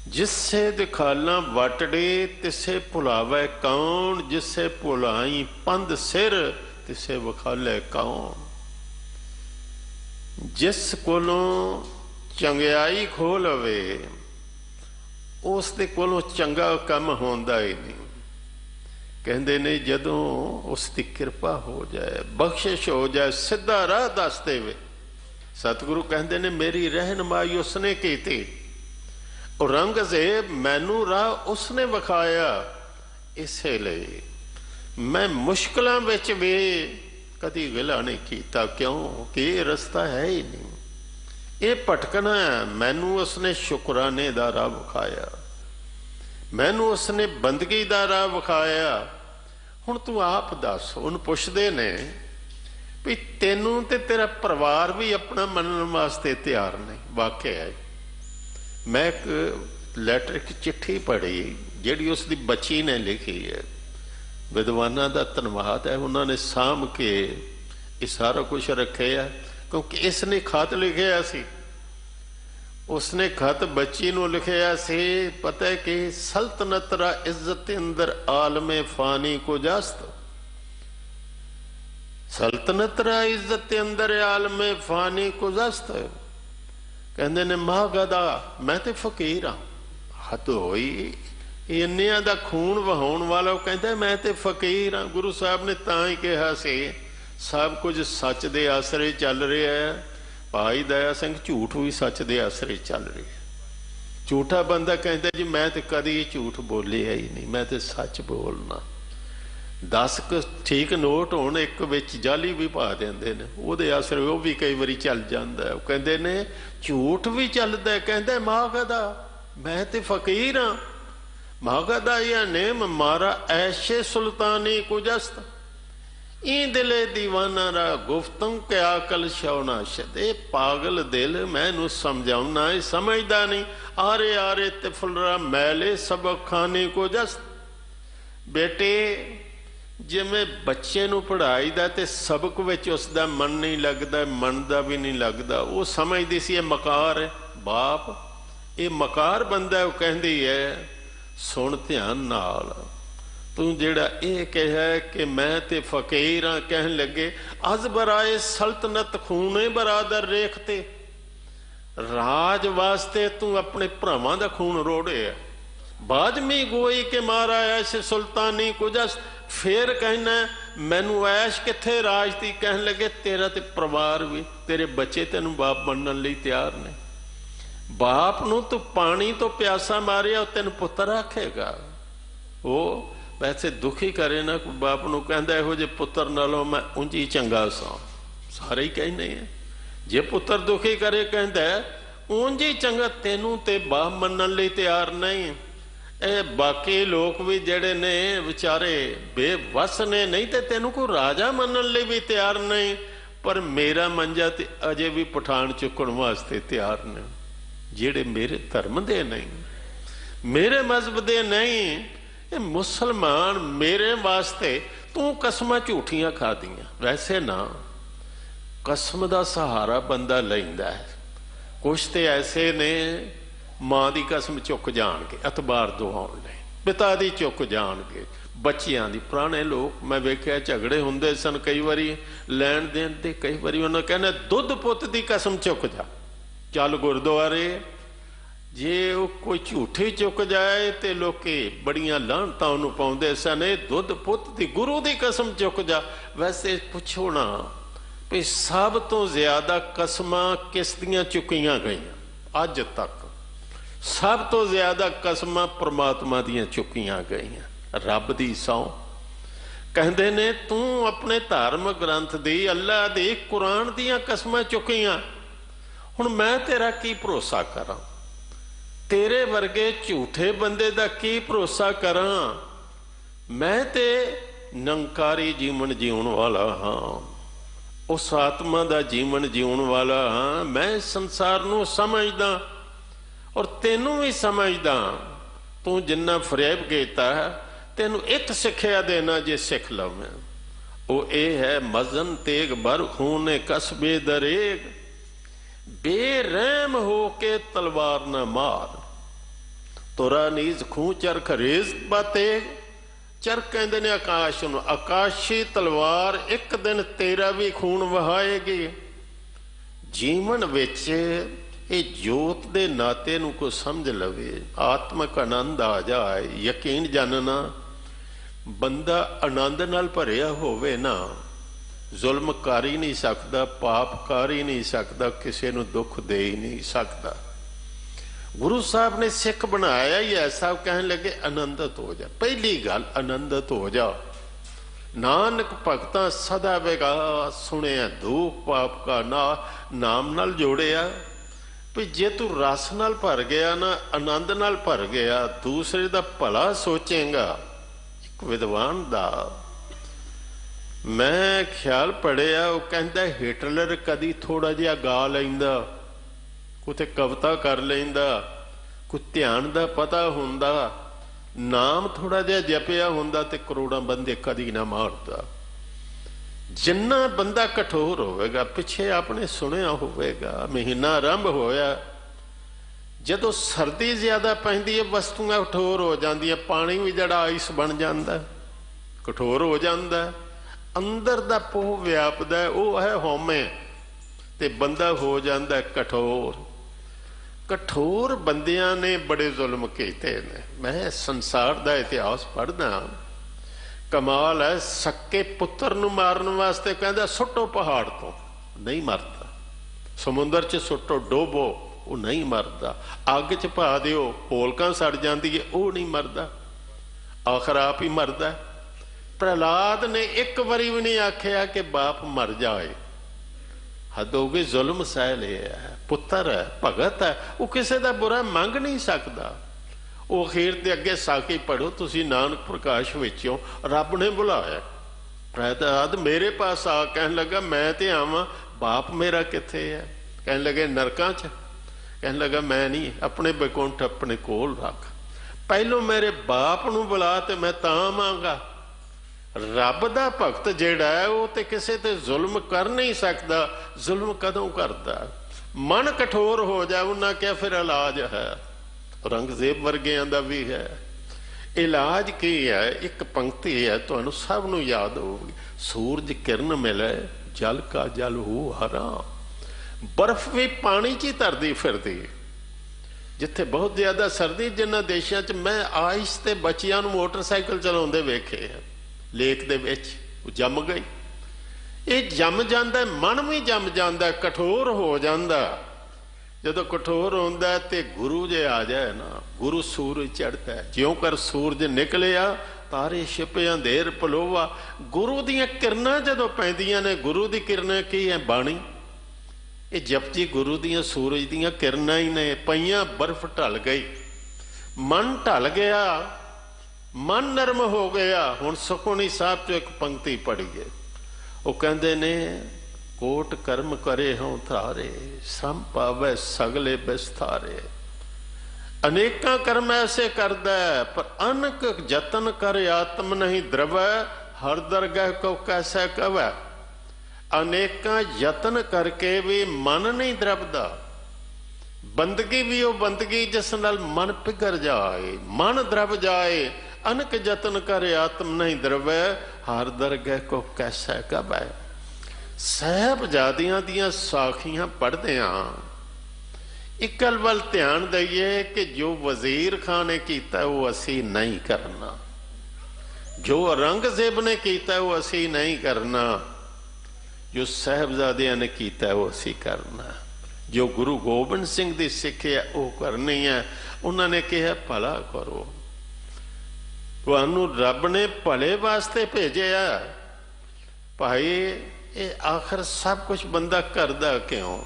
जिसे दिखाला वटड़े तिसे भुलावे कौन, जिसे भुलाई पंध सिर तिसे विखाले कौन। जिस कोलों चंगियाई खो लवे, उस दे कोलों चंगा कम होंदा ही नहीं। कहंदे ने जदों उसकी कृपा हो जाए, बख्शिश हो जाए, सीधा राह दस देवे। सतगुरु कहंदे ने मेरी रहनुमाई उसने की थी, और रंग ज़ेब मैनू राह उसने विखाया। इसे लिए मैं मुश्किलों विच भी कदी गिला नहीं किया। क्यों कि ये रस्ता है ही नहीं, ये भटकना है। मैनू उसने शुकराने दा राह विखाया, मैनू उसने बंदगी दा राह विखाया। हुण तू आप दस। उन पुछदे ने भी तेनू ते तेरा परिवार भी अपना मनन वास्ते तैयार नहीं। वाकया है, मैं एक लैटर, एक चिट्ठी पढ़ी जिहड़ी उसकी बच्ची ने लिखी है। विद्वाना का धन्यवाद है, उन्होंने साम के ये सारा कुछ रखे है। क्योंकि इसने खत लिखिया सी, उसने खत बच्ची नूं लिखिया सी। पता है कि सल्तनत रा इज्जत अंदर आलमे फानी को जस्त। सल्तनत रा इज्जत अंदर आलमे फानी को जस्त। कहंदे ने मां गदा मैं ते फकीर हाँ। हद होई, इन्नियां दा खून वहाउण वाला कहंदा मैं ते फकीर हाँ। गुरु साहब ने तां ही कहा सी सब कुछ सच दे आसरे चल रहा है। भाई दया सिंह झूठ भी सच दे आसरे चल रही है। झूठा बंदा कहता जी मैं तो कदी झूठ बोलिया ही नहीं, मैं तो सच बोलना। 10 ठीक नोट होण एक विच जाली भी पा देंदे ने, उहदे आसरे वो भी कई बारी चल जांदा है। कहंदे ने झूठ भी चलदा है। कहंदा मां कहदा मैं तो फकीर हाँ। मां कहदा या नेम मारा ऐशे सुल्तानी कुजस्त। ई दिले दीवाना रा गुफ्तों क्या कल शौना शदे। पागल दिल मैनू समझाउना समझदा नहीं। आरे आरे तिफलरा मैले सबक खाने को जस्त। बेटे जिमें बच्चे नू पढ़ाई दा ते सबक विच उसदा मन नहीं लगता, मन दा भी नहीं लगता। वो समझदी सी ये मकार है। बाप ये मकार बंदा है। वो कहंदी है सुन ध्यान नाल। तू जेड़ा ये कहा कि मैं ते फकीर हाँ, कहन लगे अज बराए सल्तनत खूने बरादर रेखते। राज वास्ते तू अपने भरावां दा खून रोड़े है। बाजमी गोई के मारा ऐश सुल्तानी कुजस, फिर कहना मैनू ऐश किथे राज दी। कहन लगे तेरा ते परिवार भी, तेरे बच्चे तेनू बाप बनने लई तैयार ने। बाप नू तू पानी तो प्यासा मारिया, तेन पुत्र आखेगा। वो वैसे दुखी करे ना कोई बाप नू, कहंदा इहो जे पुत्र नालों मैं उंज ही चंगा सा। सारे ही कहने हैं जे पुत्र दुखी करे, कहंदा उंज ही चंगा, तेनू ते बाप मनन लई तैयार नहीं। ए बाकी लोग भी जेड़े ने विचारे बेवस ने, नहीं ते तेनू कोई राजा मनन लई भी तैयार नहीं। पर मेरा मंजा ते अजे भी पठान चुकण वास्ते तैयार ने, जेड़े मेरे धर्म दे नहीं, मेरे मजहब दे नहीं। ये मुसलमान मेरे वास्ते तू कसमां झूठियां खा दियां। वैसे ना कसम दा सहारा बंदा लैंदा है। कुछ तो ऐसे ने मां दी कसम चुक जाणगे अतबार दुआउण लई, पिता दी चुक जाणगे, बच्चियां दी। पुराने लोग मैं वेख्या झगड़े हुंदे सन कई बारी लैण देण ते, कई बारी उन्हां कहना दुध पुत दी कसम चुक जा, चल गुरुद्वारे। जे वो कोई झूठी चुक जाए तो लोग बड़ियां लाहनतां उहनूं पाउंदे सन, दुध पुत दी गुरु दी कसम चुक जा। वैसे पुछो ना भी सब तो ज्यादा कसमां किस दियां चुकियां गईयां अज तक? सब तो ज्यादा कसमां परमात्मा दियां चुकियां गईयां। रब दी सौं कहंदे ने तू अपने धार्म ग्रंथ दी, अल्लाह दी, कुरान दियां कसमां चुकियां। हुण मैं तेरा की भरोसा करा? तेरे वर्गे झूठे बंदे दा की भरोसा करा? मैं ते निरंकारी जीवन जीवन वाला हाँ, उस आत्मा दा जीवन जीवन वाला हाँ। मैं संसार नूं समझदा और तेनू भी समझदा। तू जिन्ना फरेब कीता तेनू एक सिक्ख्या देना जे सिख लवें, वो ये है मजन तेग बर खूने कसबे दरेग, बेरहम हो के तलवार न मार। तुरा नीज खूं चरख रेज बाते। चरख कहते ने आकाश नूं, आकाशी तलवार एक दिन तेरा भी खून वहाएगी। जीवन विच ये जोत दे नाते नूं कोई समझ लवे, आत्मक आनंद आ जाए, यकीन जानना बंदा आनंद नाल भरिया होवे ना, जुल्म कर ही नहीं सकता, पाप कर ही नहीं सकता, किसी नूं दुख दे ही नहीं सकता। गुरु साहब ने सिख बनाया ही ऐसा, कहने लगे आनंदित हो जा। पहली गल आनंदित हो जा। नानक भगतां सदा बेगा सुनिया दुख पाप का ना, नाम नाल जोड़िया। भी जे तू रस नाल भर गया ना, आनंद नाल भर गया, दूसरे दा भला सोचेगा। एक विद्वान दा मैं ख्याल पढ़िया, वो कहता हिटलर कदी थोड़ा जिहा गा लैंदा, कुते कविता कर लैंदा, कोई ध्यान दा पता हुंदा, नाम थोड़ा जिहा जपिया हुंदा ते करोड़ां बंदे कदी ना मारदा। जिन्ना बंदा कठोर होवेगा, पिछे आपने सुनिया होवेगा, महीना आरंभ होया जदों सर्दी ज्यादा पैंदी है, वस्तुआं कठोर हो जांदियां, पानी भी जड़ा आइस बन जांदा, कठोर हो जांदा। अंदर दा पोह व्यापदा है, वो है हौमे, ते बंदा हो जांदा कठोर। कठोर बंदियां ने बड़े जुल्म कीते ने। मैं संसार दा इतिहास पढ़दा, कमाल है। सक्के पुत्र नूं मारन वास्ते कहंदा सुट्टो पहाड़ तो, नहीं मरदा। समुंदर च सुट्टो, डोबो, वो नहीं मरदा। अग च पा दिओ, होलकां सड़ जांदी है, वो नहीं मरदा, आखिर आप ही मरदा। प्रहलाद ने एक बारी भी नहीं आख्या कि बाप मर जाए। हद हो गई, जुल्म सह लिया है। पुत्र है, भगत है, वो किसी का बुरा मंग नहीं सकता। वो अखीर ते अगे साखी पढ़ो तुसी, नानक प्रकाश विचों रब ने बुलाया। प्रहलाद मेरे पास आ, कहन लगा मैं ते आवां, बाप मेरा किथे है? कहन लगे नरकां च। कहन लगा मैं नहीं, अपने बैकुंठ अपने कोल रख, पहलों मेरे बाप नूं बुला ते मैं तां आवांगा। रब दा भगत जिहड़ा है वो ते किसी ते जुल्म कर नहीं सकता। जुल्म कदों करदा? मन कठोर हो जाए। उन्हें क्या फिर इलाज है, औरंगजेब वर्गियां दा भी है। इलाज की है, एक पंक्ति है तुहानू सब नू याद होगी, सूरज किरण मिले जल का जल हो हरा। बर्फ भी पानी च ही तरदी फिरदी, जिथे बहुत ज्यादा सर्दी, जिन्हां देशां च मैं आइस ते बच्चियां नू मोटरसाइकिल चलाउंदे वेखे आ, लेक दे विच जम गई। ये जम जाता, मन भी जम जाता, कठोर हो जाता। जदों कठोर होंदा ते गुरु जे आ जाए ना, गुरु सूरज चढ़ता है, ज्यों कर सूरज निकलिया तारे छिपे अंधेर पलोवा। गुरु दियां किरणां जदों पैंदियां ने, गुरु दी किरणां की है बाणी, ये जपजी गुरु दियां सूरज दियां किरणां ही ने। पईयां बर्फ ढल गई, मन ढल गया, मन नरम हो गया। हुण सुखमनी साहब चो एक पंक्ति पढ़ीए, वो कहंदे ने कोट कर्म करे हों थारे, सम पावै सगले बिस्तारे। अनेकां कर्म ऐसे करदा है, पर अनक जतन कर आत्म नहीं द्रवै, हर दरगह को कैसे कवै। अनेकां यतन करके भी मन नहीं द्रवदा। बंदगी भी वो बंदगी जिस नाल मन पिघर जाए, मन द्रव जाए। अनक जतन कर आत्म नहीं द्रवै, हर दरगह को कैसे कवै। साहिबजादियां दियां साखियां पढ़दे हां, एक गल वल ध्यान दईए कि जो वजीर खान ने कीता वो असी नहीं करना, जो औरंगजेब ने कीता वो असी नहीं करना, जो साहिबजादियां ने कीता वो असी करना। जो गुरु गोबिंद सिंह की सिक्ख्या वो करनी है। उन्होंने कहा भला करो, तुहानू रब ने भले वास्ते भेजिया भाई। ये आखिर सब कुछ बंदा करदा क्यों?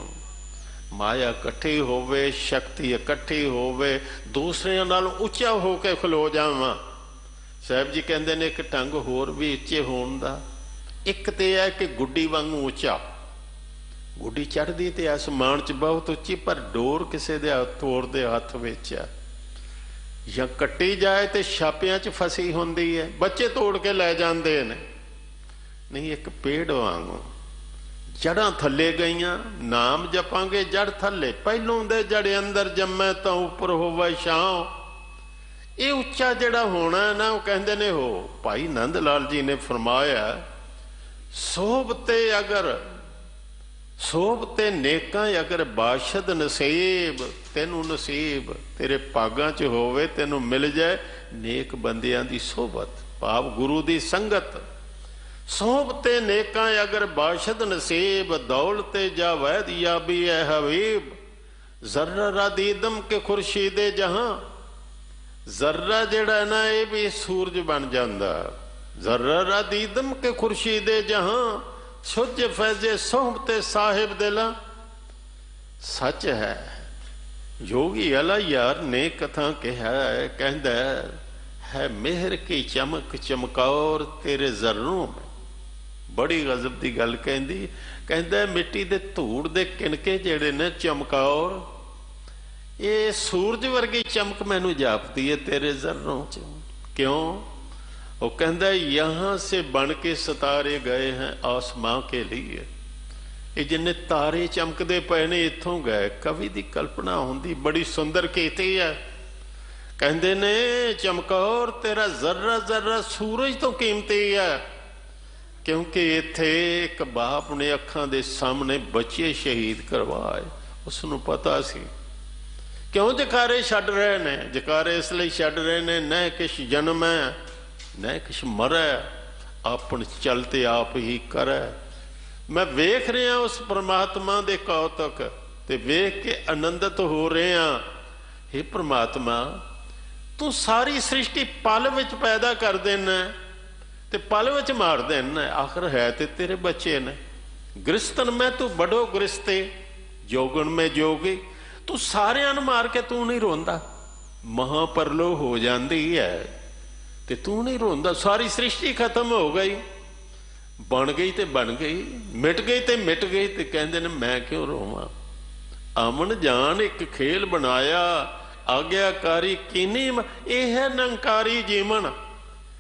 माया इकट्ठी होवे, शक्ति इकट्ठी होवे, दूसरियां नालों उच्चा होके खलो जावां। साहब जी कहते ने एक ढंग होर भी उच्चे होण दा, एक तो है कि गुड्डी वांगू उच्चा। गुड्डी चढ़दी ते आसमान च बहुत उच्ची, पर डोर किसी दे तोड़ दे हथ विच आ, या कट्टी जाए तो छापियां च फसी होंदी है, बच्चे तोड़ के लै जांदे ने। नहीं, एक पेड़ वांगू जड़ां थले गईयां, नाम जपांगे जड़ थले, पहलों दे जड़े अंदर जम्मे तो उपर होवे छां। ये उच्चा जड़ा होना है ना, वो कहंदे ने हो भाई नंद लाल जी ने फरमाया, सोबते अगर सोबते नेकां अगर बाशद नसीब, तेनू नसीब तेरे भागां च होवे, तेनू मिल जाए नेक बंदियां दी सोबत, भाव गुरु दी संगत। सोबते नेकां अगर बाशद नसीब, दौलते जावैद याबी है हबीब। जर्रा रादीदम के खुर्शीदे जहां, जर्रा जड़ा है ना ये भी सूरज बन जाता। जर्रा रादीदम के खुर्शीदे जहां, सुज फैजे सोहबते साहिब दिला। सच है, योगी अला यार ने कथा कहा है, कहता है मेहर की चमक चमकौर तेरे जर्रों में। बड़ी गजब की गल कहती, कहता मिट्टी दे धूड़ दे किनके जेड़े ने चमकौर, ये सूरज वर्गी चमक मैनू जापती है तेरे जर्रों च। क्यों? वो कहता यहाँ से बन के सितारे गए हैं आसमां के लिए। ये जिन्ने तारे चमकते पे ने इत्थों गए, कवि की कल्पना होंदी बड़ी सुंदर कीती है। कहते ने चमकौर तेरा जर्रा जर्रा सूरज तो कीमती है, क्योंकि इत्थे एक बाप ने अखां दे सामने बच्चे शहीद करवाए, उसनू पता सी। क्यों जकारे छड्ड रहे ने? जकारे इसलिए छड्ड रहे ने, न किश जन्म है न किश मरै, अपन चलते आप ही करे। मैं वेख रहा उस परमात्मा दे कौतक ते वेख के आनंदित हो रहा। हे परमात्मा, तू सारी सृष्टि पल विच पैदा कर देना ते पल विच मार देना, आखिर है ते तेरे बच्चे ने। गृहस्थन में तू बड़ो गृहस्ते, जोगन में जोगी। तू सारियां नूं मार के तू नहीं रोंदा, महापरलो हो जाती है ते तू नहीं रोंदा। सारी सृष्टि खत्म हो गई, बन गई ते बन गई, मिट गई ते मिट गई, ते कहंदे ने मैं क्यों रोवां। अमन जान एक खेल बनाया, आग्याकारी कीनी, यह है नंकारी जीवन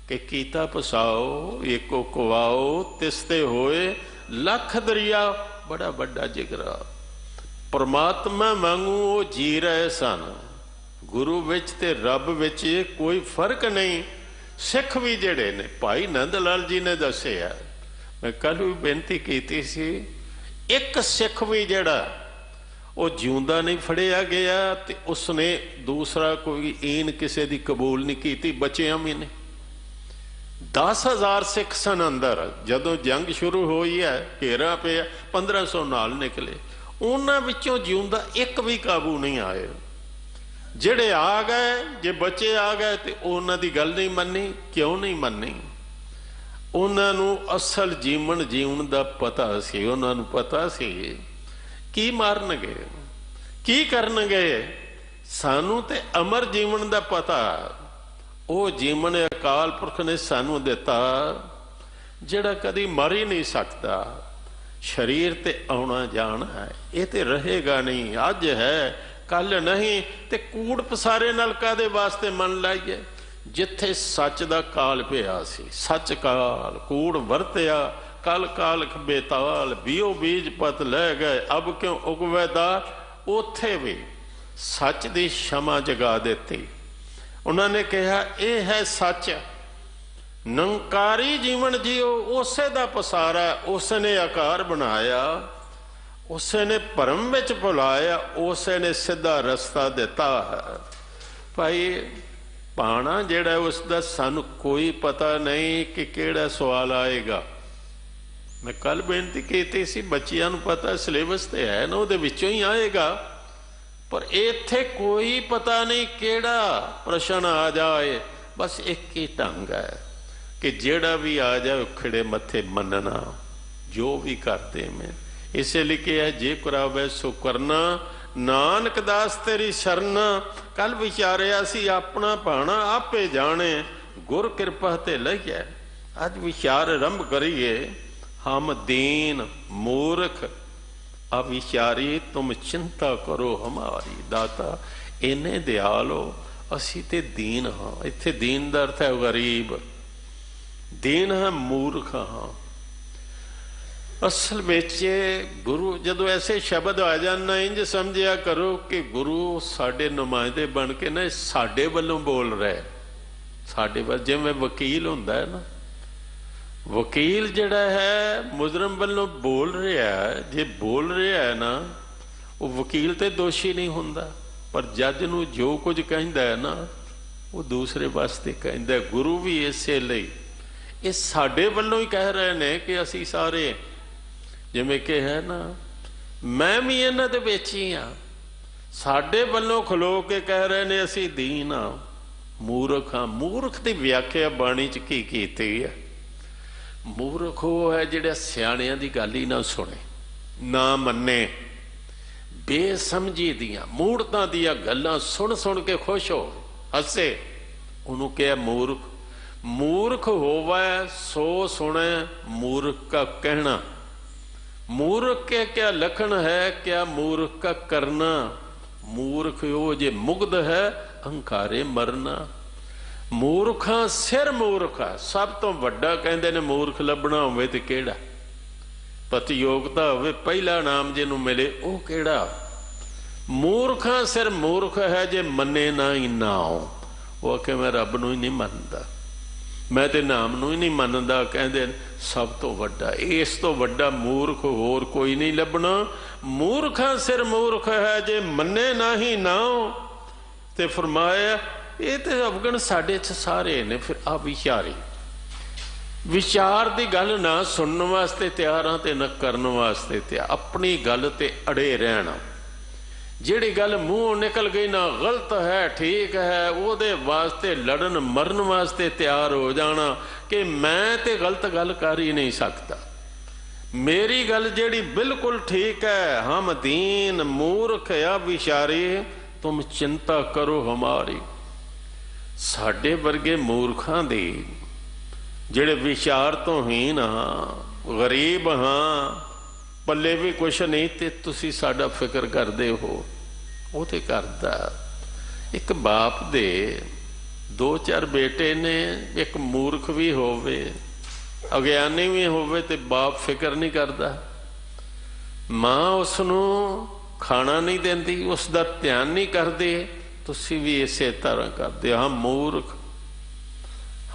के कीता पसाओ एको कुआओ, तिसते होए लख दरिया, बड़ा बड़ा जिगरा। परमात्मा वांगू वो जी रहे सन, ਗੁਰੂ ਵਿੱਚ ਤੇ ਰੱਬ ਵਿੱਚ ਕੋਈ ਫਰਕ ਨਹੀਂ। ਸਿੱਖ ਵੀ ਜਿਹੜੇ ਨੇ, ਭਾਈ ਨੰਦ ਲਾਲ ਜੀ ਨੇ ਦੱਸਿਆ, ਮੈਂ ਕੱਲ ਵੀ ਬੇਨਤੀ ਕੀਤੀ ਸੀ, ਇੱਕ ਸਿੱਖ ਵੀ ਜਿਹੜਾ ਉਹ ਜਿਉਂਦਾ ਨਹੀਂ ਫੜਿਆ ਗਿਆ ਤੇ ਉਸਨੇ ਦੂਸਰਾ ਕੋਈ ਈਨ ਕਿਸੇ ਦੀ ਕਬੂਲ ਨਹੀਂ ਕੀਤੀ, ਬਚਿਆ ਵੀ ਨਹੀਂ। 10,000 ਸਿੱਖ ਸਨ ਅੰਦਰ, ਜਦੋਂ ਜੰਗ ਸ਼ੁਰੂ ਹੋਈ ਹੈ, ਘੇਰਾ ਪਿਆ, 1500 ਨਾਲ ਨਿਕਲੇ, ਉਹਨਾਂ ਵਿੱਚੋਂ ਜਿਉਂਦਾ ਇੱਕ ਵੀ ਕਾਬੂ ਨਹੀਂ ਆਏ। ਜਿਹੜੇ ਆ ਗਏ, ਜੇ ਬੱਚੇ ਆ ਗਏ ਤੇ ਉਹਨਾਂ ਦੀ ਗੱਲ ਨਹੀਂ ਮੰਨੀ। ਕਿਉਂ ਨਹੀਂ ਮੰਨੀ? ਉਹਨਾਂ ਨੂੰ ਅਸਲ ਜੀਵਨ ਜੀਉਣ ਦਾ ਪਤਾ ਸੀ। ਉਹਨਾਂ ਨੂੰ ਪਤਾ ਸੀ ਕੀ ਮਾਰਨਗੇ, ਕੀ ਕਰਨਗੇ। ਸਾਨੂੰ ਤੇ ਅਮਰ ਜੀਵਨ ਦਾ ਪਤਾ, ਉਹ ਜੀਵਨ ਅਕਾਲ ਪੁਰਖ ਨੇ ਸਾਨੂੰ ਦਿੱਤਾ ਜਿਹੜਾ ਕਦੀ ਮਰ ਹੀ ਨਹੀਂ ਸਕਦਾ। ਸਰੀਰ ਤੇ ਆਉਣਾ ਜਾਣਾ ਹੈ, ਇਹ ਤੇ ਰਹੇਗਾ ਨਹੀਂ। ਅੱਜ ਹੈ ਕੱਲ ਨਹੀਂ, ਤੇ ਕੂੜ ਪਸਾਰੇ ਨਾਲ ਕਾਹਦੇ ਵਾਸਤੇ ਮਨ ਲਾਈਏ? ਜਿੱਥੇ ਸੱਚ ਦਾ ਕਾਲ ਪਿਆ ਸੀ, ਸੱਚ ਕਾਲ, ਕੂੜ ਵਰਤਿਆ, ਕਲ ਕਾਲਖ ਬੇਤਾਲ, ਬੀਓ ਬੀਜ ਪਤ ਲੈ ਗਏ, ਅਬ ਕਿਉਂ ਉਗਵੇ ਦਾਲ। ਉੱਥੇ ਵੀ ਸੱਚ ਦੀ ਸ਼ਮਾ ਜਗਾ ਦਿੱਤੀ। ਉਹਨਾਂ ਨੇ ਕਿਹਾ ਇਹ ਹੈ ਸੱਚ, ਨਿਰੰਕਾਰੀ ਜੀਵਨ ਜੀਓ, ਉਸੇ ਦਾ ਪਸਾਰਾ, ਉਸੇ ਨੇ ਆਕਾਰ ਬਣਾਇਆ, ਉਸੇ ਨੇ ਭਰਮ ਵਿੱਚ ਭੁਲਾਇਆ, ਉਸੇ ਨੇ ਸਿੱਧਾ ਰਸਤਾ ਦਿੱਤਾ ਹੈ। ਭਾਈ ਪਾਣਾ ਜਿਹੜਾ ਉਸ ਦਾ ਸਾਨੂੰ ਕੋਈ ਪਤਾ ਨਹੀਂ ਕਿ ਕਿਹੜਾ ਸਵਾਲ ਆਏਗਾ। ਮੈਂ ਕੱਲ ਬੇਨਤੀ ਕੀਤੀ ਸੀ, ਬੱਚਿਆਂ ਨੂੰ ਪਤਾ ਸਿਲੇਬਸ ਤੇ ਹੈ ਨਾ, ਉਹਦੇ ਵਿੱਚੋਂ ਹੀ ਆਏਗਾ, ਪਰ ਇੱਥੇ ਕੋਈ ਪਤਾ ਨਹੀਂ ਕਿਹੜਾ ਪ੍ਰਸ਼ਨ ਆ ਜਾਏ। ਬਸ ਇੱਕ ਹੀ ਢੰਗ ਹੈ ਕਿ ਜਿਹੜਾ ਵੀ ਆ ਜਾਏ ਖਿੜੇ ਮੱਥੇ ਮੰਨਣਾ, ਜੋ ਵੀ ਕਰਦੇ ਮੈਂ। ਇਸੇ ਲਈ ਕਿਹਾ ਜੇ ਕਰਾਵੇ ਸੋ ਕਰਨਾ, ਨਾਨਕ ਦਾਸ ਤੇਰੀ ਸ਼ਰਨ। ਕੱਲ ਵਿਚਾਰਿਆ ਸੀ ਆਪਣਾ ਭਾਣਾ ਆਪੇ ਜਾਣੇ, ਗੁਰ ਕਿਰਪਾ ਤੇ ਲਈਐ। ਅੱਜ ਵਿਚਾਰ ਆਰੰਭ ਕਰੀਏ। ਹਮ ਦੀਨ ਮੂਰਖ ਅਵਿਚਾਰੀ, ਤੁਮ ਚਿੰਤਾ ਕਰੋ ਹਮਾਰੀ। ਦਾਤਾ ਇੰਨੇ ਦਿਆਲੋ, ਅਸੀਂ ਤੇ ਦੀਨ ਹਾਂ। ਇੱਥੇ ਦੀਨ ਦਾ ਅਰਥ ਹੈ ਗਰੀਬ, ਦੀਨ ਹਾਂ, ਮੂਰਖ ਹਾਂ। ਅਸਲ ਵਿੱਚ ਗੁਰੂ ਜਦੋਂ ਐਸੇ ਸ਼ਬਦ ਆ ਜਾਣ, ਇੰਜ ਸਮਝਿਆ ਕਰੋ ਕਿ ਗੁਰੂ ਸਾਡੇ ਨੁਮਾਇੰਦੇ ਬਣ ਕੇ ਨਾ ਸਾਡੇ ਵੱਲੋਂ ਬੋਲ ਰਹੇ। ਸਾਡੇ ਵੱਲ ਜਿਵੇਂ ਵਕੀਲ ਹੁੰਦਾ ਹੈ ਨਾ, ਵਕੀਲ ਜਿਹੜਾ ਹੈ ਮੁਜਰਮ ਵੱਲੋਂ ਬੋਲ ਰਿਹਾ, ਜੇ ਬੋਲ ਰਿਹਾ ਹੈ ਨਾ, ਉਹ ਵਕੀਲ ਤੇ ਦੋਸ਼ੀ ਨਹੀਂ ਹੁੰਦਾ, ਪਰ ਜੱਜ ਨੂੰ ਜੋ ਕੁਝ ਕਹਿੰਦਾ ਹੈ ਨਾ, ਉਹ ਦੂਸਰੇ ਵਾਸਤੇ ਕਹਿੰਦਾ। ਗੁਰੂ ਵੀ ਇਸੇ ਲਈ ਇਹ ਸਾਡੇ ਵੱਲੋਂ ਹੀ ਕਹਿ ਰਹੇ ਨੇ ਕਿ ਅਸੀਂ ਸਾਰੇ, ਜਿਵੇਂ ਕਿ ਹੈ ਨਾ, ਮੈਂ ਵੀ ਇਹਨਾਂ ਦੇ ਵਿੱਚ ਹੀ ਹਾਂ, ਸਾਡੇ ਵੱਲੋਂ ਖਲੋ ਕੇ ਕਹਿ ਰਹੇ ਨੇ ਅਸੀਂ ਦੀਨ ਹਾਂ, ਮੂਰਖ ਹਾਂ। ਮੂਰਖ ਦੀ ਵਿਆਖਿਆ ਬਾਣੀ 'ਚ ਕੀ ਕੀਤੀ ਹੈ? ਮੂਰਖ ਉਹ ਹੈ ਜਿਹੜਾ ਸਿਆਣਿਆਂ ਦੀ ਗੱਲ ਹੀ ਨਾ ਸੁਣੇ, ਨਾ ਮੰਨੇ, ਬੇਸਮਝੀ ਦੀਆਂ ਮੂੜਤਾਂ ਦੀਆਂ ਗੱਲਾਂ ਸੁਣ ਸੁਣ ਕੇ ਖੁਸ਼ ਹੋ ਹੱਸੇ, ਉਹਨੂੰ ਕਿਹਾ ਮੂਰਖ। ਮੂਰਖ ਹੋਵੇ ਸੋ ਸੁਣੇ ਮੂਰਖ का कहना। मूर्ख के क्या लक्षण है, क्या मूर्ख का करना। मूर्ख हो जे मुग्ध है अहंकारे मरना। मूर्खा सिर मूर्ख है, सब तो वड्डा कहते ने मूर्ख लभना होवे ते केड़ा, प्रतियोगिता होवे पहला नाम जिन्हों मिले वो केड़ा। मूर्खा सिर मूर्ख है जे मने ना ही ना हो। वो आखे मैं रब नूं ही नहीं मनदा, मैं ते नाम नूं ही नहीं मनदा, कहते सब तो वड्डा, इस तो वड्डा मूर्ख होर कोई नहीं लभना। मूर्खा सिर मूर्ख है जे मन्ने ना ही ना हो। ते फरमाया ये तो अवगण साडे च सारे ने। फिर आ विचारी, विचार की गल ना सुनने वास्ते तैयार हाँ ते न करने वास्ते तैयार। अपनी गल ते अड़े रहना, जिहड़ी गल मूँह निकल गई ना गलत है ठीक है, ਉਹਦੇ वास्ते लड़न मरन वास्ते तैयार हो जाना कि मैं ते गलत गल कर ही नहीं सकता, मेरी गल जिहड़ी बिल्कुल ठीक है। हम दीन मूर्ख या विचारी, तुम चिंता करो हमारी। साडे वर्गे मूर्खां दी जिहड़े विचार तो हीन हाँ, गरीब हाँ, पल्ले भी कुछ नहीं, ते तुसी साडा फिक्र करदे हो। वो तो करदा। एक बाप दे दो चार बेटे ने, एक मूर्ख भी होवे अज्ञानी भी होवे ते बाप फिक्र नहीं करता। माँ उसनू खाना नहीं देंदी, उसका ध्यान नहीं करती, ਤੁਸੀਂ ਵੀ ਇਸੇ ਤਰ੍ਹਾਂ ਕਰਦੇ। ਹਾਂ ਮੂਰਖ,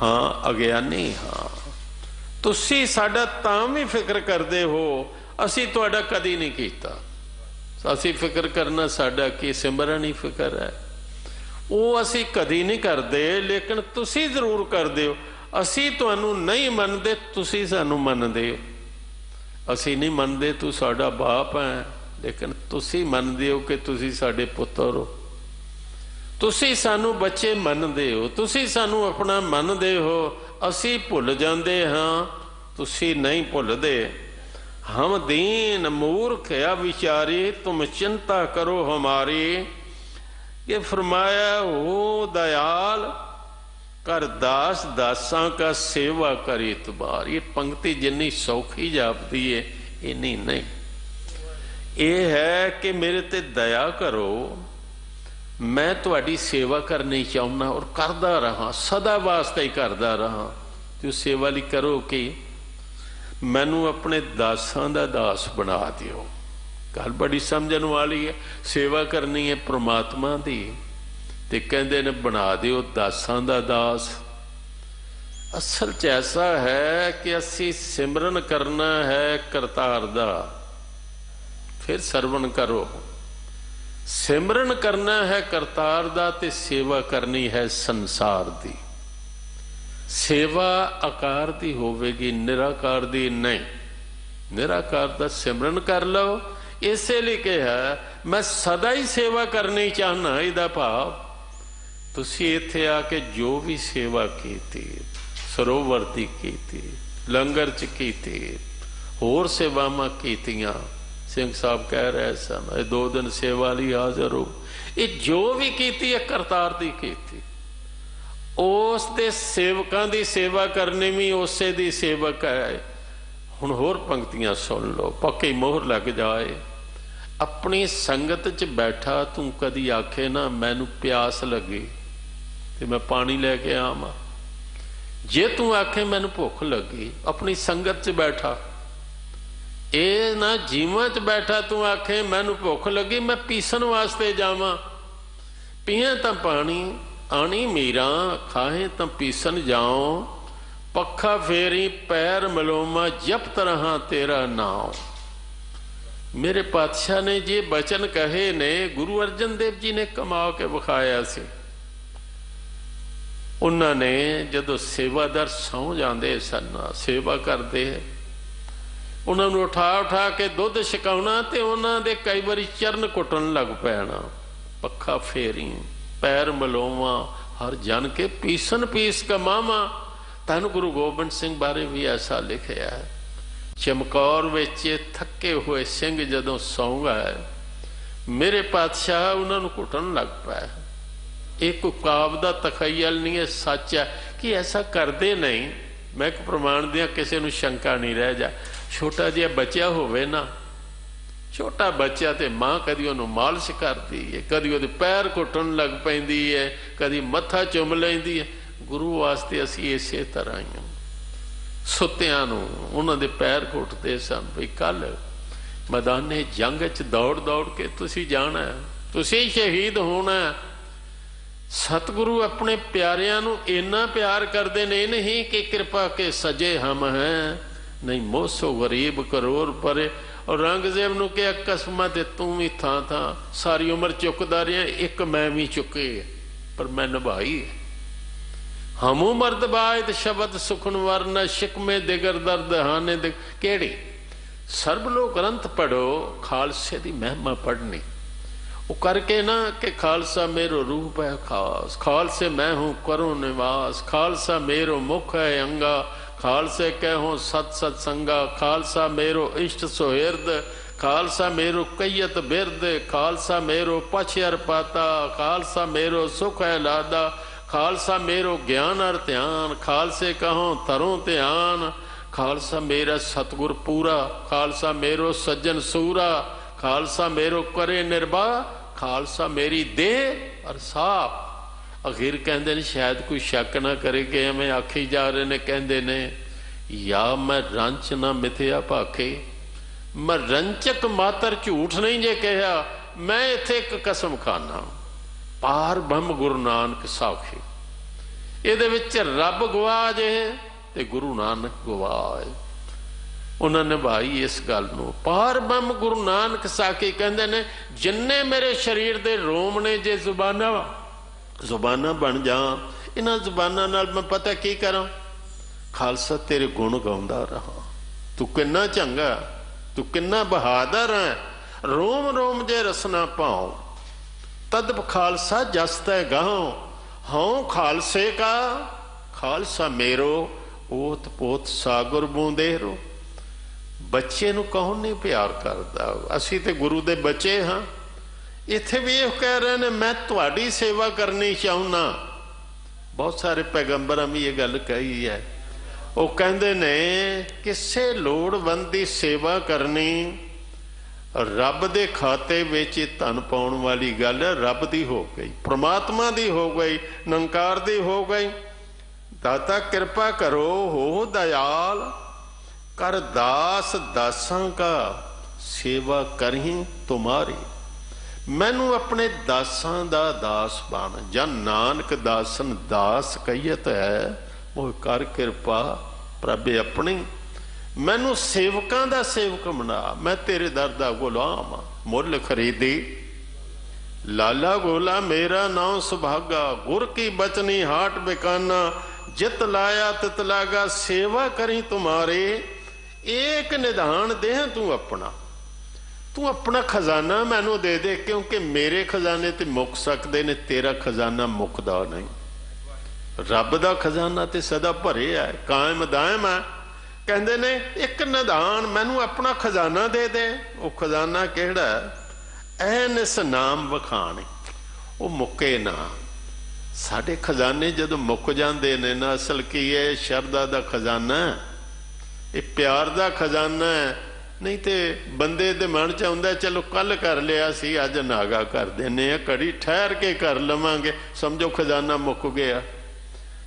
ਹਾਂ ਅਗਿਆਨੀ, ਹਾਂ ਤੁਸੀਂ ਸਾਡਾ ਤਾਂ ਵੀ ਫਿਕਰ ਕਰਦੇ ਹੋ, ਅਸੀਂ ਤੁਹਾਡਾ ਕਦੀ ਨਹੀਂ ਕੀਤਾ। ਅਸੀਂ ਫਿਕਰ ਕਰਨਾ ਸਾਡਾ ਕੀ ਸਿਮਰਨ ਹੀ ਫਿਕਰ ਹੈ, ਉਹ ਅਸੀਂ ਕਦੀ ਨਹੀਂ ਕਰਦੇ, ਲੇਕਿਨ ਤੁਸੀਂ ਜ਼ਰੂਰ ਕਰਦੇ ਹੋ। ਅਸੀਂ ਤੁਹਾਨੂੰ ਨਹੀਂ ਮੰਨਦੇ, ਤੁਸੀਂ ਸਾਨੂੰ ਮੰਨਦੇ ਹੋ। ਅਸੀਂ ਨਹੀਂ ਮੰਨਦੇ ਤੂੰ ਸਾਡਾ ਬਾਪ ਹੈ, ਲੇਕਿਨ ਤੁਸੀਂ ਮੰਨਦੇ ਹੋ ਕਿ ਤੁਸੀਂ ਸਾਡੇ ਪੁੱਤਰ ਹੋ। ਤੁਸੀਂ ਸਾਨੂੰ ਬੱਚੇ ਮੰਨਦੇ ਹੋ, ਤੁਸੀਂ ਸਾਨੂੰ ਆਪਣਾ ਮੰਨਦੇ ਹੋ। ਅਸੀਂ ਭੁੱਲ ਜਾਂਦੇ ਹਾਂ, ਤੁਸੀਂ ਨਹੀਂ ਭੁੱਲਦੇ। ਹਮ ਦੀਨ मूर्ख या विचारी तुम चिंता करो हमारी। ये फरमाया हो दयाल कर दास दासां का सेवा करी तुबार। ये पंक्ति जिन्नी सौखी जापदी है इन्नी नहीं। ये है कि मेरे ते दया करो, मैं तुहाडी सेवा करनी चाहुंदा और करदा रहा, सदा वास्ते ही करदा रहा। तो सेवा लई करो कि मैनू अपने दासां दा दास बना दिओ। गल बड़ी समझण वाली है। सेवा करनी है परमात्मा दी ते कहंदे ने बना दिओ दासां दा दास। असल च ऐसा है कि असी सिमरन करना है करतार दा, फिर सरवण करो। सिमरन करना है करतार दा ते सेवा करनी है संसार दी। सेवा आकार दी होवेगी, निराकार दी नहीं। निराकार दा सिमरन कर लो। इसे लिए कहा मैं सदा ही सेवा करनी चाहना। इहदा भाव तुसी इत्थे आके जो भी सेवा कीती, सरोवर दी कीती, लंगर च कीती, होर सेवावां कीतियां, सिंह साहब कह रहे सन 2 दिन सेवा लई हाज़र हो। ये जो भी कीती है करतार दी कीती। उस दे सेवकां दी सेवा करनी भी उसे दी सेवक है। हुण होर पंक्तियां सुन लो, पक्की मोहर लग जाए। अपनी संगत च बैठा तू कदी आखे ना मैनू प्यास लगी ते मैं पानी लैके आवां। जे तू आखे मैनू भुख लगी, अपनी संगत च बैठा। ये ना जीवां च बैठा तू आखे मैनू भुख लगी मैं पीसन वास्ते जावां। पीए तां पानी, आनी मीरा, खाहे तो पीसन जाओ। पखा फेरी पैर मलोमा जपत रहा तेरा नाम। मेरे पातशाह ने जे बचन कहे ने गुरु अर्जन देव जी ने कमा के विखाया सी। उन्होंने जदों सेवादार सौ जाते सन, सेवा करते, उन्होंने उठा उठा के दुध छकाउणा ते उन्होंने कई बारी चरण कुटन लग पैना। पखा फेरी पैर मलोवा हर जन के पीसन पीस कमावा। धन गुरु गोबिंद सिंह बारे भी ऐसा लिखा है। चमकौर विच थके हुए सिंह जदों सौ गए, मेरे पातशाह उन्होंने कुटन लग पाया। एक काव का तखयल नहीं है, सच है कि ऐसा करते नहीं। मैं एक प्रमाण दिया, किसी को शंका नहीं रह जा। छोटा जिहा बच्चा होवे ना, छोटा बच्चा तो माँ कदी उन्होंने मालिश करती है, कदी वो पैर घुटन लग पैंदी है, कदी मत्था चुम लैंदी है। गुरु वास्ते असी इसे तरह ही सुत्तियां नूं उन्होंने पैर घुटते सन भी कल मैदाने जंग च दौड़ दौड़ के तुसी जाना है, तुसी शहीद होना है। सतगुरु अपने प्यारियां नूं इन्ना प्यार करते ने नहीं कि कृपा के सजे हम हैं, नहीं मोसो गरीब करोड़ परे। और औरंगजेब नूं कहा कसमां ते तू भी थां थां सारी उम्र चुकदा रहा, एक मैं भी चुके पर मैं निभाई। हमू मर्दबायत शब्द सुखन वरना शिकमे दिगर दर्द हाने दे केड़ी। सर्वलो ग्रंथ पढ़ो, खालसे दी महिमा पढ़नी। वो करके ना कि खालसा मेरो रूप है खास, खालसे मैं हूँ करो निवास, खालसा मेरो मुख है अंगा, खालसे कहो सत सत संगा, खालसा मेरो इष्ट सोहिर्द, खालसा मेरो कैयत बिरद, खालसा मेरो पछयर पाता, खालसा मेरो सुख है लादा, खालसा मेरो ज्ञान अर ध्यान, खालसे कहो तरों ध्यान, खालसा मेरा सतगुर पूरा, खालसा मेरो सज्जन सूरा, खालसा मेरो करे निर्वाह, खालसा मेरी देह और साफ। अखीर कहते हैं शायद कोई शक ना करे कि एवं आखी जा रहे ने, कहते ने या मैं रंच ना मिथया भाखे, मैं रंचक मातर झूठ नहीं जे कहा, मैं इत्थे एक कसम खाना। ਪਾਰ ਬ੍ਰਹਮ ਗੁਰੂ ਨਾਨਕ ਸਾਖੀ। ਇਹਦੇ ਵਿੱਚ ਰੱਬ ਗਵਾਹ ਜੇ ਤੇ ਗੁਰੂ ਨਾਨਕ ਗਵਾਹ ਹੈ। ਉਹਨਾਂ ਨਿਭਾਈ ਇਸ ਗੱਲ ਨੂੰ। ਪਾਰ ਬ੍ਰਹਮ ਗੁਰੂ ਨਾਨਕ ਸਾਖੀ ਕਹਿੰਦੇ ਨੇ ਜਿੰਨੇ ਮੇਰੇ ਸਰੀਰ ਦੇ ਰੋਮ ਨੇ, ਜੇ ਜ਼ੁਬਾਨਾਂ ਬਣ ਜਾ, ਇਹਨਾਂ ਜ਼ੁਬਾਨਾਂ ਨਾਲ ਮੈਂ ਪਤਾ ਕੀ ਕਰਾਂ? ਖਾਲਸਾ ਤੇਰੇ ਗੁਣ ਗਾਉਂਦਾ ਰਹਾ। ਤੂੰ ਕਿੰਨਾ ਚੰਗਾ, ਤੂੰ ਕਿੰਨਾ ਬਹਾਦਰ ਹੈ। ਰੋਮ ਰੋਮ ਜੇ ਰਸਨਾ ਪਾਉ ਤਦ ਖਾਲਸਾ ਜਸ ਤੈ ਗਾਉ। ਹਉ ਖਾਲਸੇ ਕਾ ਖਾਲਸਾ ਮੇਰੋ, ਓਤ ਪੋਤ ਸਾਗਰ ਬੂੰਦੇਰੋ। ਬੱਚੇ ਨੂੰ ਕੌਣ ਨਹੀਂ ਪਿਆਰ ਕਰਦਾ? ਅਸੀਂ ਤੇ ਗੁਰੂ ਦੇ ਬੱਚੇ ਹਾਂ। ਇੱਥੇ ਵੀ ਇਹ ਕਹਿ ਰਹੇ ਨੇ ਮੈਂ ਤੁਹਾਡੀ ਸੇਵਾ ਕਰਨੀ ਚਾਹੁੰਦਾ। ਬਹੁਤ ਸਾਰੇ ਪੈਗੰਬਰਾਂ ਵੀ ਇਹ ਗੱਲ ਕਹੀ ਹੈ। ਉਹ ਕਹਿੰਦੇ ਨੇ ਕਿਸੇ ਲੋੜਵੰਦ ਦੀ ਸੇਵਾ ਕਰਨੀ ਰੱਬ ਦੇ ਖਾਤੇ ਵਿੱਚ ਧਨ ਪਾਉਣ ਵਾਲੀ ਗੱਲ ਰੱਬ ਦੀ ਹੋ ਗਈ, ਪ੍ਰਮਾਤਮਾ ਦੀ ਹੋ ਗਈ, ਨਿਰੰਕਾਰ ਦੀ ਹੋ ਗਈ। ਦਾਤਾ ਕਿਰਪਾ ਕਰੋ ਹੋ ਦਇਆਲ, ਕਰ ਦਾਸ ਦਾਸਾਂ ਕਾ ਸੇਵਾ ਕਰਹੀਂ ਤੁਮਾਰੀ। ਮੈਨੂੰ ਆਪਣੇ ਦਾਸਾਂ ਦਾ ਦਾਸ ਬਣ। ਜਨ ਨਾਨਕ ਦਾਸਨ ਦਾਸ ਕਹੀਤ ਹੈ, ਉਹ ਕਰ ਕਿਰਪਾ ਪ੍ਰਭ ਆਪਣੀ। ਮੈਨੂੰ ਸੇਵਕਾਂ ਦਾ ਸੇਵਕ ਬਣਾ। ਮੈਂ ਤੇਰੇ ਦਰ ਦਾ ਗੁਲਾਮ ਆ, ਮੁੱਲ ਖਰੀਦੀ ਲਾਲਾ ਗੋਲਾ ਮੇਰਾ ਨਾਮ ਸੁਭਾਗਾ। ਗੁਰ ਕੀ ਬਚਨੀ ਹਾਟ ਬਿਕਾਨਾ, ਜਿਤ ਲਾਇਆ ਤਿਤ ਲਾਗਾ। ਸੇਵਾ ਕਰੀ ਤੁਮਾਰੇ ਏਕ ਨਿਧਾਨ ਦੇ ਤੂੰ ਆਪਣਾ। ਤੂੰ ਆਪਣਾ ਖਜ਼ਾਨਾ ਮੈਨੂੰ ਦੇ ਦੇ, ਕਿਉਂਕਿ ਮੇਰੇ ਖਜ਼ਾਨੇ ਤੇ ਮੁੱਕ ਸਕਦੇ ਨੇ, ਤੇਰਾ ਖਜ਼ਾਨਾ ਮੁੱਕਦਾ ਨਹੀਂ। ਰੱਬ ਦਾ ਖਜ਼ਾਨਾ ਤੇ ਸਦਾ ਭਰਿਆ ਹੈ, ਕਾਇਮ ਦਾਇਮ ਹੈ। ਕਹਿੰਦੇ ਨੇ ਇੱਕ ਨਿਧਾਨ ਮੈਨੂੰ ਆਪਣਾ ਖਜ਼ਾਨਾ ਦੇ ਦੇ। ਉਹ ਖਜ਼ਾਨਾ ਕਿਹੜਾ? ਐਨਿਸ ਨਾਮ ਵਖਾਣੇ, ਉਹ ਮੁੱਕੇ ਨਾ। ਸਾਡੇ ਖਜ਼ਾਨੇ ਜਦੋਂ ਮੁੱਕ ਜਾਂਦੇ ਨੇ ਨਾ, ਅਸਲ ਕੀ ਹੈ? ਸ਼ਰਧਾ ਦਾ ਖਜ਼ਾਨਾ, ਇਹ ਪਿਆਰ ਦਾ ਖਜ਼ਾਨਾ ਹੈ। ਨਹੀਂ ਤੇ ਬੰਦੇ ਦੇ ਮਨ ਚ ਆਉਂਦਾ ਚਲੋ ਕੱਲ ਕਰ ਲਿਆ ਸੀ, ਅੱਜ ਨਾਗਾ ਕਰ ਦਿੰਦੇ ਆ, ਘੜੀ ਠਹਿਰ ਕੇ ਕਰ ਲਵਾਂਗੇ, ਸਮਝੋ ਖਜ਼ਾਨਾ ਮੁੱਕ ਗਿਆ।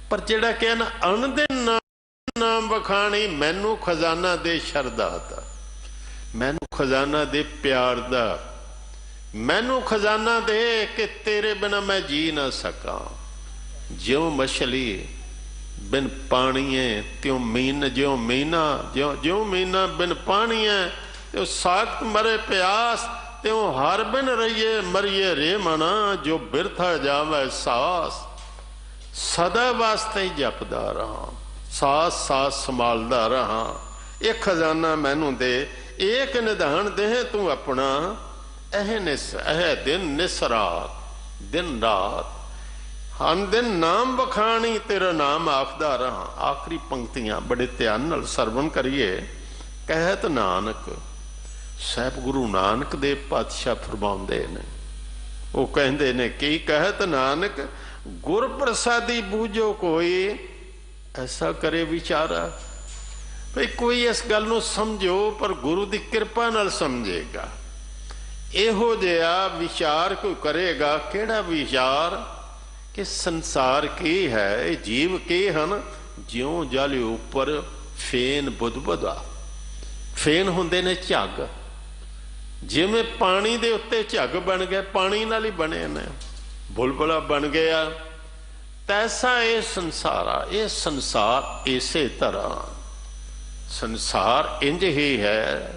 ਪਰ ਜਿਹੜਾ ਕਿਹਾ ਨਾ ਅਣ ਦੇ ਨਾਮ ਵਖਾਣੀ, ਮੈਨੂੰ ਖਜ਼ਾਨਾ ਦੇ ਸ਼ਰਧਾ ਦਾ, ਮੈਨੂੰ ਖਜ਼ਾਨਾ ਦੇ ਪਿਆਰ ਦਾ, ਮੈਨੂੰ ਖਜ਼ਾਨਾ ਦੇ ਕਿ ਤੇਰੇ ਬਿਨਾ ਮੈਂ ਜੀ ਨਾ ਸਕਾਂ। ਜਿਉਂ ਮਛਲੀ ਬਿਨ ਪਾਣੀਏ ਤਿਉ ਮੀਨ, ਜਿਉਂ ਮੀਨਾ ਜਿਉਂ ਮੀਨਾ ਬਿਨ ਪਾਣੀਏ ਤਿਉ ਸਾਖਤ ਮਰੇ ਪਿਆਸ। ਤਿਉ ਹਰ ਬਿਨ ਰਹੀਏ ਮਰੀਏ ਰੇ ਮਨਾ, ਜੋ ਬਿਰਥਾ ਜਾਵੇ ਸਾਸ। ਸਦਾ ਵਾਸਤੇ ਹੀ ਜਪਦਾ ਰਹਾ, ਸਾਸ ਸਾਸ ਸੰਭਾਲਦਾ ਰਹਾ। ਇਹ ਖਜ਼ਾਨਾ ਮੈਨੂੰ ਦੇ, ਏਕ ਨਿਧਾਨ ਦੇ ਤੂੰ ਆਪਣਾ। ਇਹ ਦਿਨ ਨਿਸ ਰਾਤ, ਦਿਨ ਰਾਤ ਹਨ ਦਿਨ ਨਾਮ ਵਖਾਣੀ, ਤੇਰਾ ਨਾਮ ਆਖਦਾ ਰਹਾ। ਆਖਰੀ ਪੰਕਤੀਆਂ ਬੜੇ ਧਿਆਨ ਨਾਲ ਸਰਵਣ ਕਰੀਏ। ਕਹਿਤ ਨਾਨਕ, ਸਾਹਿਬ ਗੁਰੂ ਨਾਨਕ ਦੇਵ ਪਾਤਸ਼ਾਹ ਫਰਮਾਉਂਦੇ ਨੇ, ਉਹ ਕਹਿੰਦੇ ਨੇ ਕੀ? ਕਹਿਤ ਨਾਨਕ ਗੁਰ ਪ੍ਰਸਾਦੀ ਬੂਝੋ ਕੋਈ, ਐਸਾ ਕਰੇ ਵਿਚਾਰਾ। ਭਈ ਕੋਈ ਇਸ ਗੱਲ ਨੂੰ ਸਮਝੋ, ਪਰ ਗੁਰੂ ਦੀ ਕਿਰਪਾ ਨਾਲ ਸਮਝੇਗਾ। ਇਹੋ ਜਿਹਾ ਵਿਚਾਰ ਕੋਈ ਕਰੇਗਾ। ਕਿਹੜਾ ਵਿਚਾਰ? ਕਿ ਸੰਸਾਰ ਕੀ ਹੈ, ਇਹ ਜੀਵ ਕੀ ਹਨ? ਜਿਉਂ ਜਲ ਉੱਪਰ ਫੇਨ ਬੁੱਧਬਦਾ। ਫੇਨ ਹੁੰਦੇ ਨੇ ਝੱਗ, ਜਿਵੇਂ ਪਾਣੀ ਦੇ ਉੱਤੇ ਝੱਗ ਬਣ ਗਏ, ਪਾਣੀ ਨਾਲ ਹੀ ਬਣੇ ਨੇ, ਬੁਲਬੁਲਾ ਬਣ ਗਿਆ। ਤੈਸਾ ਇਹ ਸੰਸਾਰ ਆ। ਇਹ ਸੰਸਾਰ ਇਸੇ ਤਰ੍ਹਾਂ, ਸੰਸਾਰ ਇੰਜ ਹੀ ਹੈ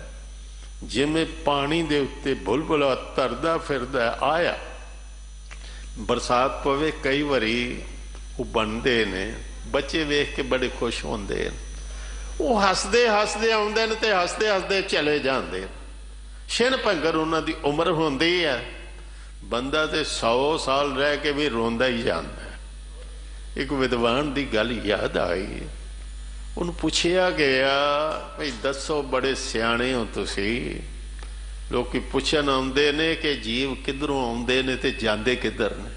ਜਿਵੇਂ ਪਾਣੀ ਦੇ ਉੱਤੇ ਬੁਲਬੁਲਾ ਤਰਦਾ ਫਿਰਦਾ। ਆਇਆ ਬਰਸਾਤ ਪਵੇ, ਕਈ ਵਾਰੀ ਉਹ ਬਣਦੇ ਨੇ, ਬੱਚੇ ਵੇਖ ਕੇ ਬੜੇ ਖੁਸ਼ ਹੁੰਦੇ ਨੇ। ਉਹ ਹੱਸਦੇ ਹੱਸਦੇ ਆਉਂਦੇ ਨੇ ਤੇ ਹੱਸਦੇ ਹੱਸਦੇ ਚਲੇ ਜਾਂਦੇ। ਛਿਣ ਭੰਗਰ ਉਹਨਾਂ ਦੀ ਉਮਰ ਹੁੰਦੀ ਹੈ। ਬੰਦਾ ਤੇ 100 ਸਾਲ ਰਹਿ ਕੇ ਵੀ ਰੋਂਦਾ ਹੀ ਜਾਂਦਾ। ਇੱਕ ਵਿਦਵਾਨ ਦੀ ਗੱਲ ਯਾਦ ਆਈ। ਉਹਨੂੰ ਪੁੱਛਿਆ ਗਿਆ, ਭਈ ਦੱਸੋ ਬੜੇ ਸਿਆਣੇ ਹੋ ਤੁਸੀਂ, ਲੋਕੀ ਪੁੱਛਣ ਆਉਂਦੇ ਨੇ ਕਿ ਜੀਵ ਕਿੱਧਰੋਂ ਆਉਂਦੇ ਨੇ ਤੇ ਜਾਂਦੇ ਕਿੱਧਰ ਨੇ।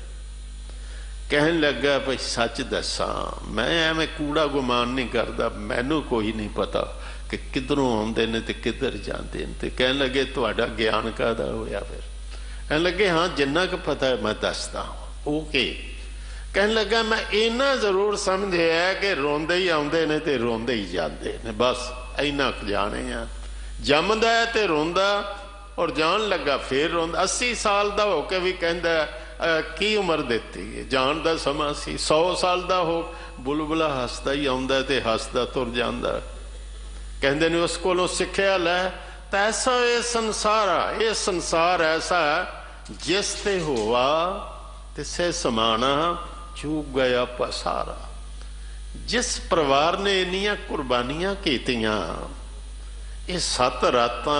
ਕਹਿਣ ਲੱਗਾ ਭਈ ਸੱਚ ਦੱਸਾਂ, ਮੈਂ ਐਵੇਂ ਕੂੜਾ ਗੁਮਾਨ ਨਹੀਂ ਕਰਦਾ, ਮੈਨੂੰ ਕੋਈ ਨਹੀਂ ਪਤਾ ਕਿ ਕਿੱਧਰੋਂ ਆਉਂਦੇ ਨੇ ਤੇ ਕਿੱਧਰ ਜਾਂਦੇ ਨੇ। ਤੇ ਕਹਿਣ ਲੱਗੇ ਤੁਹਾਡਾ ਗਿਆਨ ਕਾਹਦਾ ਹੋਇਆ? ਫਿਰ ਕਹਿਣ ਲੱਗੇ ਹਾਂ ਜਿੰਨਾ ਕੁ ਪਤਾ ਮੈਂ ਦੱਸਦਾ। ਉਹ ਕੀ? ਕਹਿਣ ਲੱਗਾ ਮੈਂ ਇੰਨਾ ਜ਼ਰੂਰ ਸਮਝਿਆ ਕਿ ਰੋਂਦੇ ਹੀ ਆਉਂਦੇ ਨੇ ਤੇ ਰੋਂਦੇ ਹੀ ਜਾਂਦੇ ਨੇ, ਬਸ ਇੰਨਾ ਕੁ ਜਾਣੇ ਆ। ਜੰਮਦਾ ਹੈ ਤੇ ਰੋਂਦਾ, ਔਰ ਜਾਣ ਲੱਗਾ ਫੇਰ ਰੋਂਦਾ। 80 ਸਾਲ ਦਾ ਹੋ ਕੇ ਵੀ ਕਹਿੰਦਾ की उम्र दिती है, जान का समा सी 100 साल का हो, बुलबुला हसदा ही आउंदा ते हसदा तुर जांदा। कहंदे ने उस कोलों सिक्ख्या लै, तैसा ये संसारा, ये संसार ऐसा जिस ते होवा तिसे समाना चूक गया पसारा। जिस परिवार ने इन्नियां कुर्बानियां कीतियां, ये 7 रातां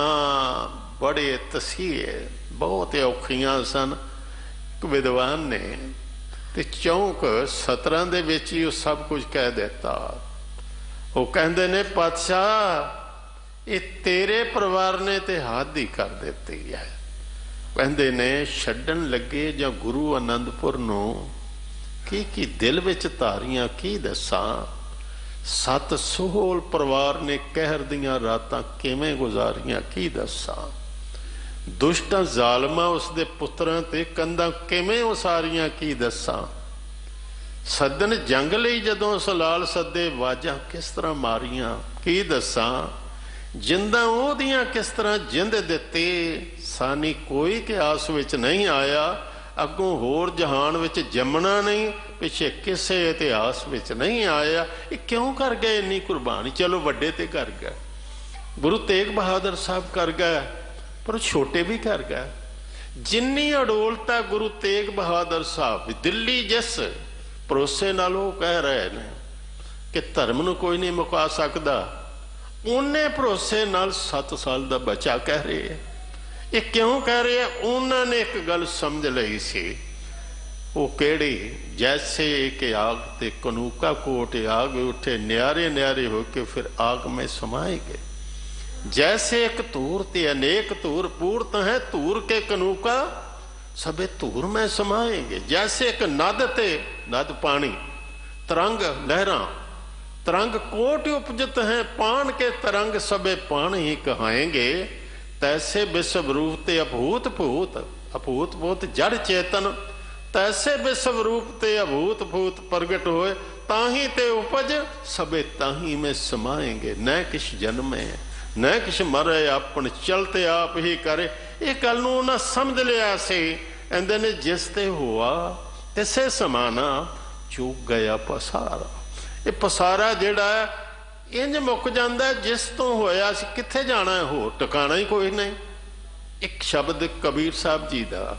बड़े तसीहे बहुत औखियां सन। विद्वान ने ते चौंक 17 दे विच ही सब कुछ कह दिता। वो कहंदे ने पातशाह ये तेरे परिवार ने ते हद ही कर दिती है। कहंदे ने छड्डन लगे जां गुरु आनंदपुर नूं की दिल विच धारियां की दसां। 7 सोहल परिवार ने कहर दियां रातां किवें गुजारियां की दसां। दुष्टां जालमा उसदे पुत्रां ते कंधां किवें उसारियां की दसां। सदन जंग लई जदों सलाल सदे वाजां किस तरह मारियां की दसां। जिंदा ओहदियां किस तरह जिंद दित्ती, सानी कोई कियास विच नहीं आया। अगों होर जहान विच जमना नहीं, पिछे किसे इतिहास विच नहीं आया। ये क्यों कर गए इन्नी कुर्बानी? चलो वड्डे ते कर गए, गुरु तेग बहादुर साहब कर गए, पर छोटे भी कर गए। जिन्नी अडोलता गुरु तेग बहादुर साहब दिल्ली जिस भरोसे नाल वो कह रहे हैं कि धर्म नूं कोई नहीं मुका सकता, उन्हें भरोसे नाल 7 साल का बच्चा कह रहे हैं। ये क्यों कह रहे हैं? उन्होंने एक गल समझ लई सी, वो केड़ी, जैसे एक आग ते कनूका कोट आग उठे न्यारे न्यारे होके फिर आग में समाएंगे। जैसे एक धूर ते अनेक धूर पूर्त है, धूर के कनूका सबे धूर में समाएंगे। जैसे एक नद ते नद पानी, तरंग लहरां, तरंग कोट उपजत हैं, पान के तरंग सबे पान ही कहाएंगे। तैसे विश्व रूप ते अभूत भूत, अभूत भूत जड़ चेतन, तैसे विश्व रूप ते अभूत भूत प्रगट होए, ताही ते उपज सबे ताही में समाएंगे। न किश जन्मे न किश मरे, अपन चलते आप ही करे। ये गल नूं उन्हां समझ लिया सी। कहंदे ने जिस ते होआ तिसे समाना चूक गया पसारा। ये पसारा जिहड़ा इंज मुक जांदा, जिस तो होया सी कित्थे जाना है, होर टिकाणा ही कोई नहीं। एक शब्द कबीर साहब जी दा,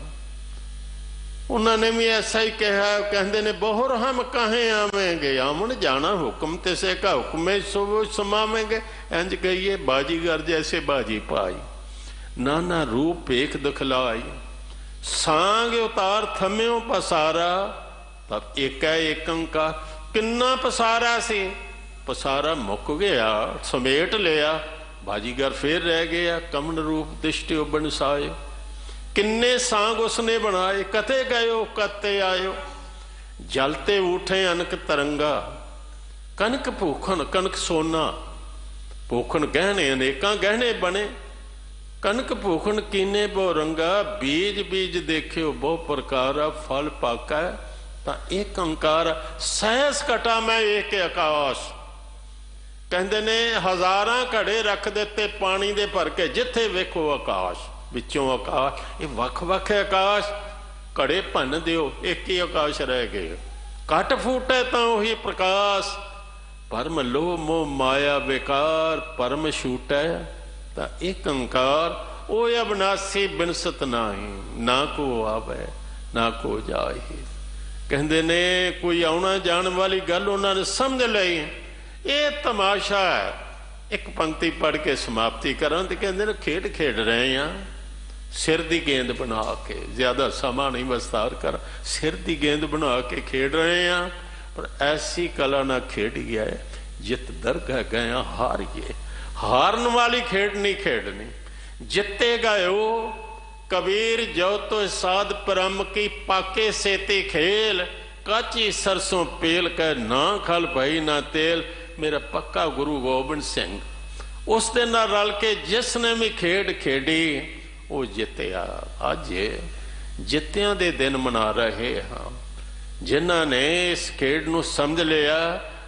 उन्होंने भी ऐसा ही कहा। कहते ने बहुर हम कहें आवेंगे, आमन जाना हुक्म तिसे का हुक्म सो समावेंगे। इंज कहिए बाजीगर जैसे बाजी पाई, नाना रूप एक दिखलाई, सांग उतार थम्यो पसारा। तब एक अंकार, किन्ना पसारा सी, पसारा मुक गया, समेट लिया। बाजीगर फिर रह गया, कमन रूप दृष्टि बन साए। किन्ने सांग उसने बनाए, कते गयो कते आयो। जलते उठे अनक तरंगा, कनक भूखन कनक सोना। भूखन गहने अनेकां गहने बने, कनक भूखन कीने बहु रंगा। बीज बीज देखियो बहु प्रकारा, फल पाका ता एक अंकार। सहस कटा मैं एक आकाश। कहते ने हजारां घड़े रख दिते पानी दे भर के, जिथे वेखो आकाश, विचों आकाश। ये वख वख आकाश, घड़े भन दियो एक ही आकाश रह गए। कट फूटे तां उही प्रकाश, परम लोह मोह माया बेकार। परम छूटै तां एक अंकार, ओ अविनाशी बिनसत नाही, ना को आवे ना को जाए। कहते ने कोई आउणा जाण वाली गल उन्होंने समझ लई। ये तमाशा है। एक पंक्ति पढ़ के समाप्ति करा तो कहते ने खेड खेड रहे हैं सिर दी गेंद बना के, ज्यादा समा नहीं विस्तार कर, सिर दी गेंद बना के खेड रहे हैं। पर ऐसी कला ना खेडी है, जित दरगाह गया हारिए। हारन वाली खेड नहीं खेडनी, जिते गयो कबीर जो तो साध परम की, पाके सेती खेल। काची सरसों पेल कर, ना खल भाई ना तेल। मेरा पक्का गुरु गोबिंद सिंह उस दिन रल के जिसने भी खेड खेडी वो जितया। अज जित्तियां दे दिन मना रहे हाँ, जिन्हों ने इस खेड नूं समझ लिया।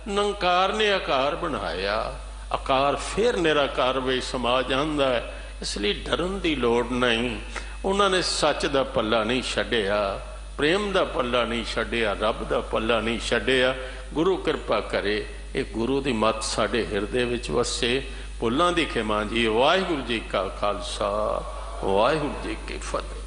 निरंकार ने आकार बनाया, आकार फिर निराकार में समा जाता है। इसलिए डरन की लोड़ नहीं। उन्होंने सच का पल्ला नहीं छड्डिया, ਪ੍ਰੇਮ ਦਾ ਪੱਲਾ ਨਹੀਂ ਛੱਡਿਆ, ਰੱਬ ਦਾ ਪੱਲਾ ਨਹੀਂ ਛੱਡਿਆ। ਗੁਰੂ ਕਿਰਪਾ ਕਰੇ ਇਹ ਗੁਰੂ ਦੀ ਮੱਤ ਸਾਡੇ ਹਿਰਦੇ ਵਿੱਚ ਵਸੇ। ਭੁੱਲਾਂ ਦੀ ਖਿਮਾ ਜੀ। ਵਾਹਿਗੁਰੂ ਜੀ ਕਾ ਖਾਲਸਾ, ਵਾਹਿਗੁਰੂ ਜੀ ਕੀ ਫਤਿਹ।